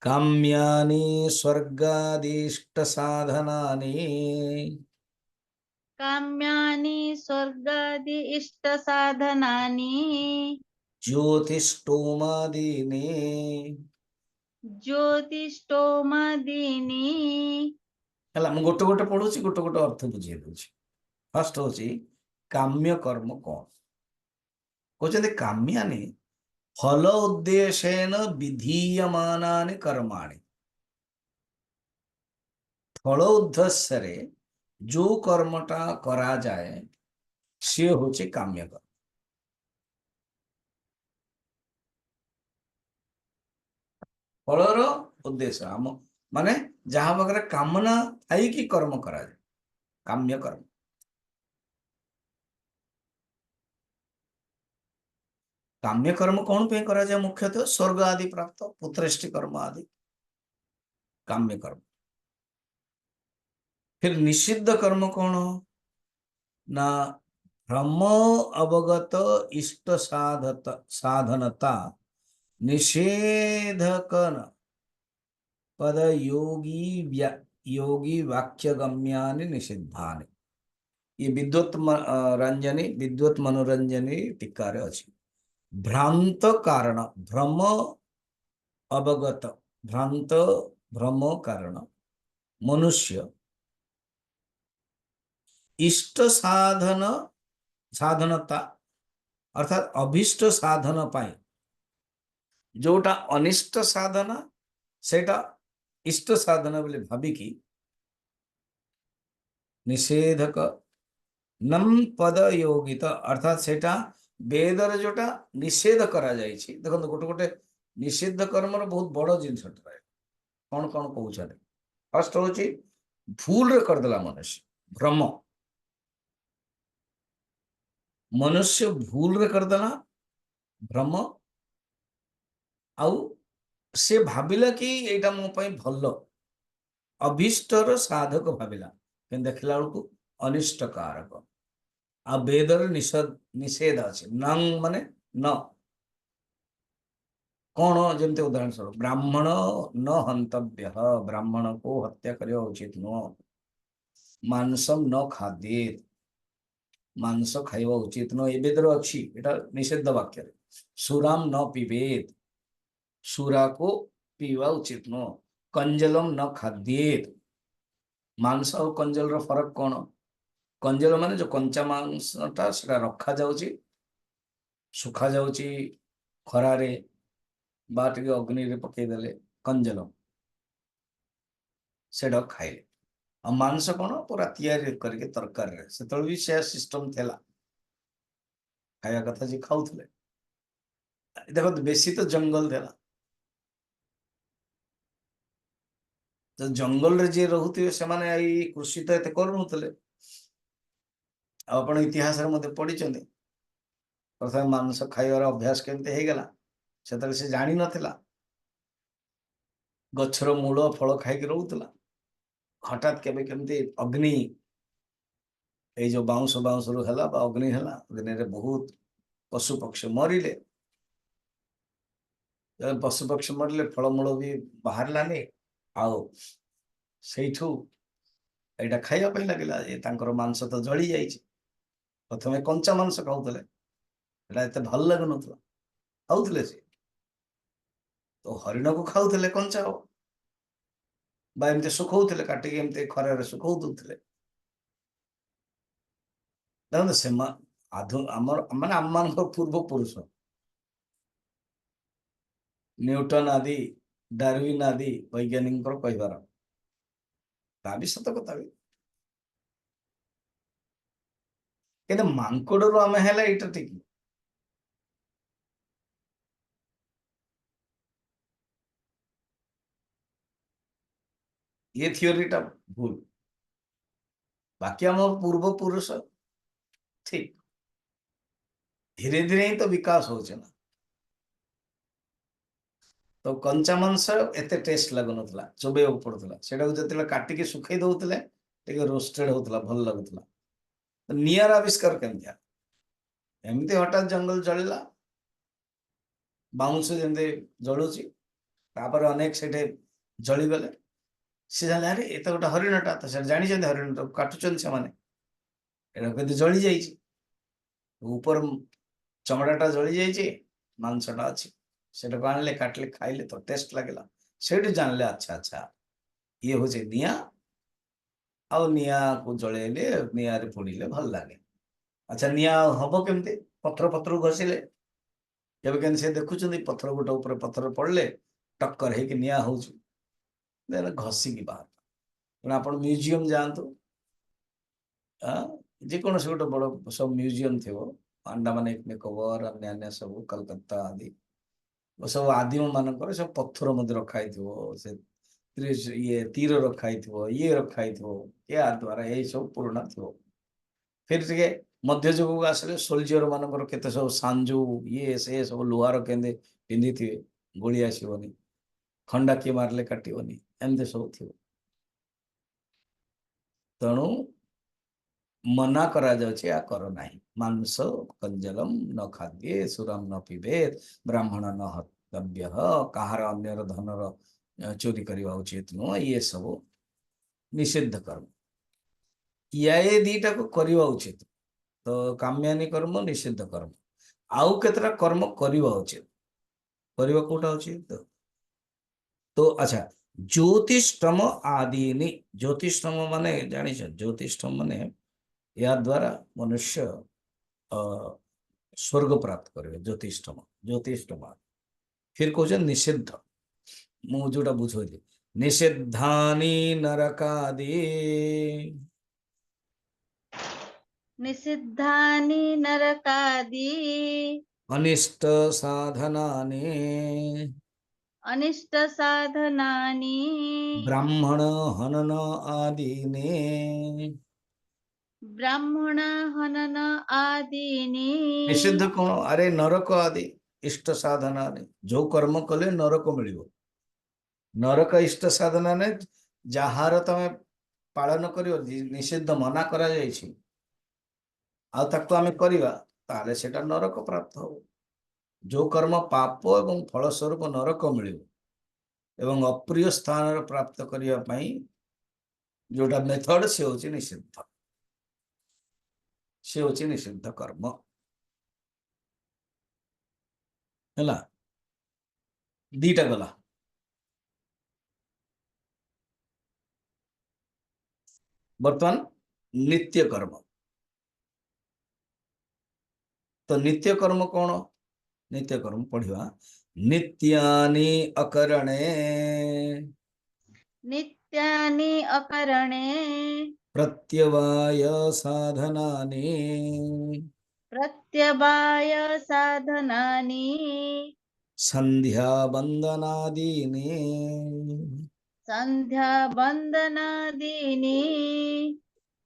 काम्यानि स्वर्गादिष्ट साधनानि काम्यानि स्वर्गादि इष्ट साधनानि ज्योतिष्टोमादीनि ज्योतिष्टोमादीनि। है। मुझे गोटे गोटे पढ़ुची, गोटे गोटे अर्थ बुझे दूसरी। फर्स्ट हूँ काम्य कर्म कौन कहते काम्यानि फल उद्देश्येन विधीयमानानि कर्माणि। फल उद्देश्य रे जो कर्मटा करा जाए सी हूँ काम्य कर्म। फलर उद्देश्य आम माने जहाँ पाखे कामना आई कि कर्म करा जाए काम्य कर्म। काम्य कर्म कौन पे करा जाए मुख्यतः स्वर्ग आदि प्राप्त पुत्रेष्टि कर्म आदि काम्य कर्म। फिर निषिद्ध कर्म कौन ना भ्रम अवगत इष्ट साधनता निषेधकन पद योगी वाक्य गम्यानि निषिद्धानि। ये विद्वत रंजनी विद्वत मनोरंजनी टीकार अच्छी। भ्रांत कारण भ्रम अवगत भ्रांत भ्रम कारण मनुष्य इष्ट साधन साधनता अर्थात अभिष्ट साधन पाई जोटा अनिष्ट साधना सेटा इष्ट साधन बोले भाविकी निषेधक नम पद योगित अर्थात सेटा वेदर जोटा निषेध करा जाइछि। देखो गोटे गोटे निषिद्ध कर्म बहुत बड़ जिनस कौन कौन कहते फर्स्ट हूँ भूल रे करदेला मनुष्य भ्रम मनुष्य भूल रे करदेला भ्रम आउ से भाविला कि एटा मो पई भल अभिष्टर साधक भाविला कि देखला बेलू अनिष्ट कारक आ वेदर निषेध अच्छे नंग माने न कौन जमते उदाहरण स्वरूप ब्राह्मण न हंतव्य ब्राह्मण को हत्या करने उचित नुह। मांसम न खाद्येत मांस खाइबा उचित नुह ये वेदर अच्छी एटा निषेध वाक्य। सुराम न पीबेत सुरा को पीवा उचित नुह। कंजलम न खाद्येत मांस और कंजल रो फरक कौन कंजल माने जो कंचा मांसटा सेटा रखा जाउची सुखा जाउची खरारे बाटे अग्नि रे पकई देले कंजल सेटा खाइले। आ मांस कौन पूरा तैयारी करके तरकारी रे से भी से सिस्टम थेला खाया कथा जी खाउथले। देखो बेसी तो जंगल थेला तो जंगल रे जे रहुथिबे से माने आई कृषि तो एते करूनथले। आपण इतिहास रे मते पढिचंदी प्रथम मांस खाइबार अभ्यास केमते हे गेला सेतले से जानि नथिला गछर मूल फल खाइक रोला हठात केबे केमती अग्नि ये जो बाउंस बाउंस रू है अग्नि है अग्नि रे बहुत पशु पक्षी मरिले ପଶୁ ପକ୍ଷୀ ମରିଲେ ଫଳମୂଳ ବି ବାହାରିଲାନି, ଆଉ ସେଇଠୁ ଏଇଟା ଖାଇବା ପାଇଁ ଲାଗିଲା। ଏ ତାଙ୍କର ମାଂସ ତ ଜଳି ଯାଇଛି। ପ୍ରଥମେ କଞ୍ଚା ମାଂସ ଖାଉଥିଲେ, ଏଟା ଏତେ ଭଲ ଲାଗୁନଥିଲା, ଖାଉଥିଲେ ସେ ତ ହରିଣକୁ ଖାଉଥିଲେ କଞ୍ଚା ବା ଏମିତି ଶୁଖଉଥିଲେ, କାଟିକି ଏମିତି ଖରାରେ ଶୁଖଉ ଦଉଥିଲେ। ଦେଖନ୍ତୁ ଆମର ମାନେ ଆମମାନଙ୍କ ପୂର୍ବପୁରୁଷ ନ୍ୟୁଟନ ଆଦି, ଡାରୱିନ ଆଦି ବୈଜ୍ଞାନିକଙ୍କର କହିବାର, ତା ବି ସତ କଥା ବି। କିନ୍ତୁ ମାଙ୍କଡରୁ ଆମେ ହେଲେ ଏଇଟା ଠିକ। ये थियोरीटा भूल, बाकी ଆମ ପୂର୍ବପୁରୁଷ ଠିକ। ଧୀରେ ଧୀରେ ହିଁ ତ ବିକାଶ ହଉଛି ନା। ତ କଞ୍ଚା ମାଂସ ଏତେ ଟେଷ୍ଟ ଲାଗୁନଥିଲା, ଚୋବେଇବାକୁ ପଡୁଥିଲା। ସେଟାକୁ ଯେତେବେଳେ କାଟିକି ଶୁଖେଇ ଦଉଥିଲେ ଟିକେ ରୋଷ୍ଟେଡ ହଉଥିଲା, ଭଲ ଲାଗୁଥିଲା। ନିଆଁର ଆବିଷ୍କାର କେମିତି ହେଲା? ଏମିତି ହଠାତ୍ ଜଙ୍ଗଲ ଜଳିଲା, ବାଉଁଶ ଯେମିତି ଜଳୁଛି, ତାପରେ ଅନେକ ସେଠି ଜଳିଗଲେ। ସେ ଜାଣିଲେ ଆରେ ଏତ ଗୋଟେ ହରିଣଟା, ତ ସେ ଜାଣିଛନ୍ତି ହରିଣଟାକୁ କାଟୁଛନ୍ତି ସେମାନେ, ଏଟା କେମିତି ଜଳି ଯାଇଛି, ଉପର ଚମଡ଼ାଟା ଜଳି ଯାଇଛି, ମାଂସଟା ଅଛି। ସେଟାକୁ ଆଣିଲେ, କାଟିଲେ, ଖାଇଲେ ତ ଟେଷ୍ଟ ଲାଗିଲା। ସେଇଠୁ ଜାଣିଲେ ଆଚ୍ଛା ଆଚ୍ଛା ଇଏ ହଉଛି ନିଆଁ, ଆଉ ନିଆଁକୁ ଜଳେଇଲେ, ନିଆଁରେ ପୋଡ଼ିଲେ ଭଲ ଲାଗେ। ଆଚ୍ଛା ନିଆଁ ହବ କେମିତି? ପଥର ପଥର ଘଷିଲେ। କେବେ କେମିତି ସେ ଦେଖୁଛନ୍ତି ପଥର ଗୋଟେ ଉପରେ ପଥର ପଡ଼ିଲେ ଟକ୍କର ହେଇକି ନିଆଁ ହଉଛି, ଘଷିକି ବାହାର। ତେଣୁ ଆପଣ ମ୍ୟୁଜିୟମ ଯାଆନ୍ତୁ, ଯେକୌଣସି ଗୋଟେ ବଡ଼ ସବୁ ମ୍ୟୁଜିୟମ ଥିବ, ଆଣ୍ଡାମାନ ନିକୋବର ଅନ୍ୟାନ୍ୟ ସବୁ କଲକାତା ଆଦି ସବୁ ଆଦିମ ମାନଙ୍କର ସବୁ ପଥର ମଧ୍ୟ ରଖା ହେଇଥିବ, ସେ ଇଏ ତୀର ରଖା ହେଇଥିବ, ଇଏ ରଖା ହେଇଥିବ, ୟା ଦ୍ୱାରା ଏଇ ସବୁ ପୁରୁଣା ଥିବ। ଫିର ଟିକେ ମଧ୍ୟଯୁଗକୁ ଆସିଲେ ସୋଲଜର ମାନଙ୍କର କେତେ ସବୁ ସାଞ୍ଜୁ, ଇଏ ସେ ସବୁ ଲୁହାର କେମିତି ପିନ୍ଧିଥିବେ, ଗୁଳି ଆସିବନି, ଖଣ୍ଡା କିଏ ମାରିଲେ କାଟିବନି, ଏମିତି ସବୁ ଥିବ। ତେଣୁ ମନା କରାଯାଉଛି, ୟା କର ନାହିଁ। ମାଂସ କଞ୍ଜଲମ ନ ଖାଦ୍ୟେ, ସୁରମ ନ ପିବେତ୍, ବ୍ରାହ୍ମଣ ନ ହତବ୍ୟ, କାହାର ଅନ୍ୟର ଧନର ଚୋରି କରିବା ଉଚିତ ନୁହଁ, ଇଏ ସବୁ ନିଷିଦ୍ଧ କର୍ମ। ଏ ଦିଟାକୁ କରିବା ଉଚିତ। ତ କାମ୍ୟାନି କର୍ମ, ନିଷିଦ୍ଧ କର୍ମ, ଆଉ କେତେଟା କର୍ମ କରିବା ଉଚିତ। କରିବା କୋଉଟା ଉଚିତ? ତ ଆଚ୍ଛା, ଜ୍ୟୋତିଷ୍ଟମ ଆଦିନି, ଜ୍ୟୋତିଷ୍ଟମ ମାନେ ଜାଣିଛ? ଜ୍ୟୋତିଷ୍ଟମ ମାନେ या द्वारा मनुष्य स्वर्ग प्राप्त करे, ज्योतिषम ज्योतिषम। फिर कौन निषिद्ध, मुझे बुझे निषिद्धानि नरकादि, निषिद्धानि नरकादि, अनिष्ट साधनानि, अनिष्ट साधनानि, ब्राह्मण हनन आदीनि। ब्राह्मण हनन आदीनि। निषिद्ध कौन? अरे नरक आदि इष्ट साधना, जो कर्म कले नरक मिल, नरक इष्ट साधना ने जार तमें पालन कर निषिद्ध मना करा आमे करिवा, ताले सेटा नरक प्राप्त हो। जो कर्म पाप एवं फलस्वरूप नरक मिल एवं अप्रिय स्थान प्राप्त करने जोटा मेथड से होची निषिद्ध, से होची निषिद्ध कर्म है। दीटा गला। बर्तमान नित्य कर्म। तो नित्य कर्म कौन? नित्य कर्म पढ़िवा, नित्यानि अकरणे, नित्यानि अकरणे, प्रत्यवाय साधनानि, प्रत्यवाय साधनानि, संध्या बंदनादीनि। संध्या बंदनादीनि।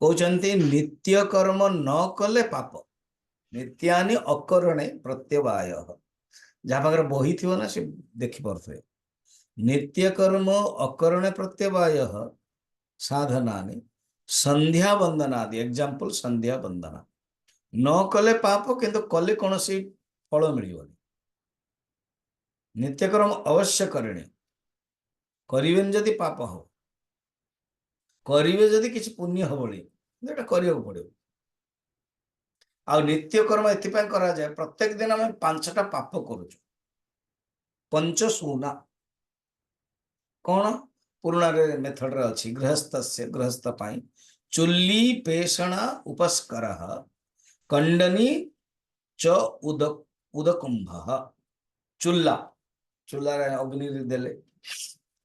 कहते नित्य कर्म न कले पाप, नित्यानि अकरणे प्रत्यवाय। जहाँ पाखे बही थी ना से देखिपे, नित्य कर्म अकरणे प्रत्यवाय साधनानि, संध्या बंदनादि। एग्जाम्पल संध्या बंदना न कले पाप, किंतु कले कौन सी फल मिल। नित्यकर्म अवश्य करणे करिवेन जदि पाप हो करिवे जदि किछि पुण्य हबळी एटा करियो पड़ियो आ नित्यकर्म एथिपाई करा जाए प्रत्येक दिन आम 5टा पाप करूछु पंचसूना कौन पुराण मेथड रे अछि गृहस्थ पाई चुल्ली पेषण उपस्कर कंडनी च उदकुंभ चुल्ला चुल्ला रे अग्नि देले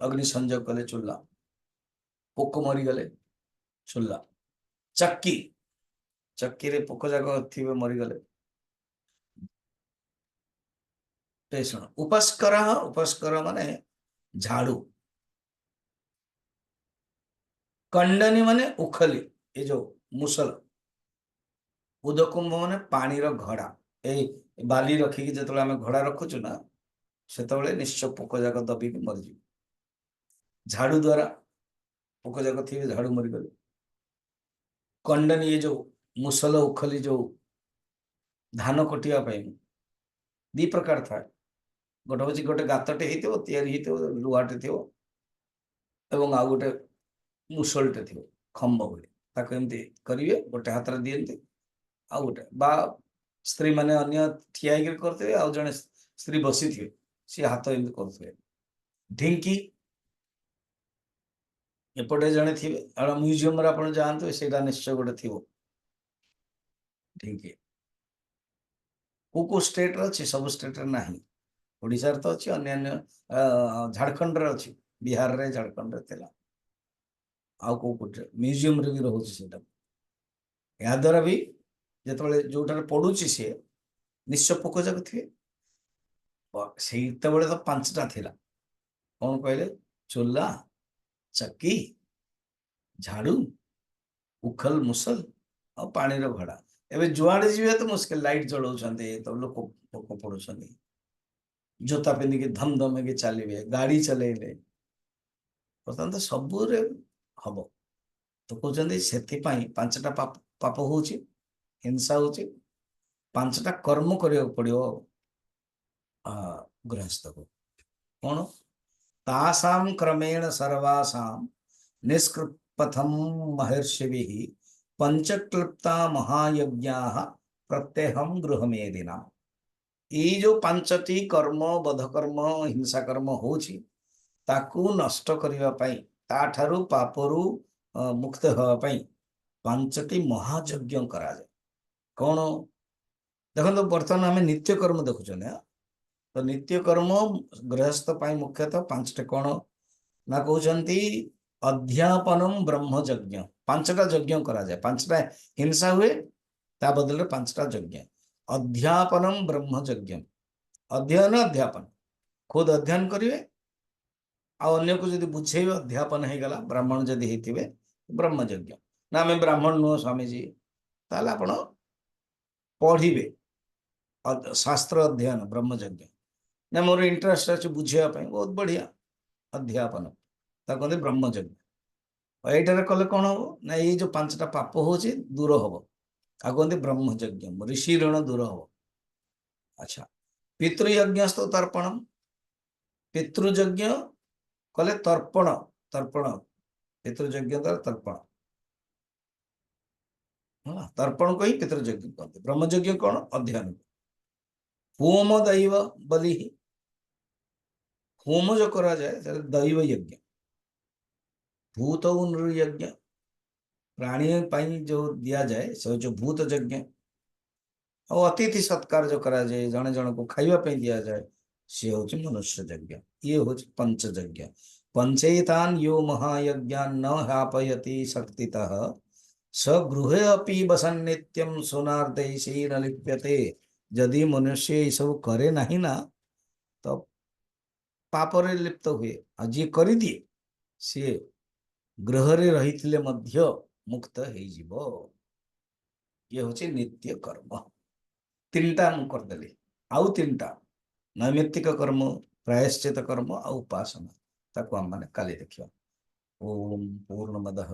अग्नि संजोग कले चुल्ला पोक मरीगले चुल्ला चक्की चक्की रे पोक जाक थी मरीगले पेषण उपस्कर माने झाड़ू कंडनी माने उखली ये जो मुसल उदकुंभ माने पानी रो घड़ा ए बाली रखिकी जो आम घड़ा रखुचु ना से निश्चय पोक जाक दबिक मरीज झाड़ू द्वारा पोक जाक थी झाड़ू मरीगले कंडनी ये जो मुसल उखली जो धान कटिया दी प्रकार था गोटे हूँ गोटे गातटे हो लुहाटे थी एवं आ गोटे मुसलटे थी खम्ब भाई एमती करेंगे गोटे हाथ में दिखती आ गोटे बा स्त्री मैंने अन्य ठिया करते आ जड़े स्त्री बसी थे सी हाथ एमती करुवे ढिंकी एपटे जड़े थे म्यूजियम आप जातु से निश्चय गोटे थी ढिंकी को स्टेट अच्छी सब स्टेट ना ओडिशा तो अच्छी अन्य झारखंड रे अच्छी बिहार रे झारखंड रे थिला आउ को म्यूजियम रे भी रोचे से या द्वारा भी जो जोटार पड़ुची सी निश्चय पोक जाक थे से तो 5टा थिला कौन कहले चुल्ला चक्की झाड़ू उखल मुसल और पानी रो घड़ा एवं जुआड़े जी तो मुश्किल लाइट जलाऊँ तो लोक पोक पड़ू जोता पिंधिकी धम धम के चलिए गाड़ी चलेले बर्तमान तो सबू हम तो कहते से 5टा पाप हूँ हिंसा हूँ 5टा कर्म करिया पड़ो गृहस्थ को कौन तासाम क्रमेण सर्वासाम निष्कृपथम महर्षि पंचक्लृप्ता महायज्ञा प्रत्यहम गृहमेदिना ये जो 5टी कर्म बधकर्म हिंसा कर्म होची ताकू नष्ट करिवा पई ताठारु पापरु मुक्त होवा पई 5टी महायज्ञ करा जाए कौन देखो तो बर्तमान आम नित्य कर्म देखुचे तो नित्य कर्म गृहस्थ पाई मुख्यतः 5टे कौन ना कहते अध्यापनम ब्रह्मयज्ञ 5टा यज्ञ करा जाए 5टा हिंसा हुए ता बदले 5टा यज्ञ अध्यापनम ब्रह्मयज्ञ अध्ययन अध्यापन खुद अध्ययन करेंगे अन्य को जब बुझे अध्यापन हो गला ब्राह्मण जदि होते ब्रह्मयज्ञ ना आम ब्राह्मण नुह स्वामीजी ताल आप पढ़े शास्त्र अध्ययन ब्रह्मयज्ञ ना मोर इंटरेस्ट अच्छे बुझापी बहुत बढ़िया अध्यापन कहते ब्रह्मयज्ञ यहीटार कले कौन हम ना ये जो 5टा पाप हो दूर हम आ कहते ब्रह्मयज्ञ ऋषि ऋण दूर हम अच्छा पितृयज्ञस्तु तर्पणम पितृयज्ञ कले तर्पण तर्पण पितृयज्ञ द्वारा तर्पण तर्पण को ही पितृयज्ञ कहते ब्रह्मयज्ञ कौन अध्ययन होम दैव बलि होम जो करा जाए दैव यज्ञ भूत नृयज्ञ प्राणी जो दिया जाए से जो भूत यज्ञ और अतिथि सत्कार जो करा जाए जने जन को खाइबा दिया जाए सी हूँ मनुष्य यज्ञ ये हूँ पंच यज्ञ पंचैतान यो महायज्ञान न ह्यापयति शक्तितः स गृहे अपि वसन नित्यम सोनार्देशी न लिप्यते जदि मनुष्य ये सब करे नहीं ना तो पापरे लिप्त हुए आ जी कर दिए सी गृह रही मुक्त हो ये हूँ नित्य कर्म 3टा मु करदेली आउ 3टा नैमित्तिक कर्म प्रायश्चित कर्म आ उपासना ताको हम माने काली देखियो ओम पूर्णमदः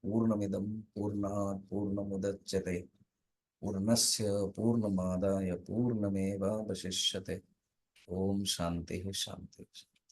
पूर्णमिदं पूर्णात् पूर्णमुदच्यते पूर्णस्य पूर्णमादाय पूर्णमेवावशिष्यते ओम शांति शांति।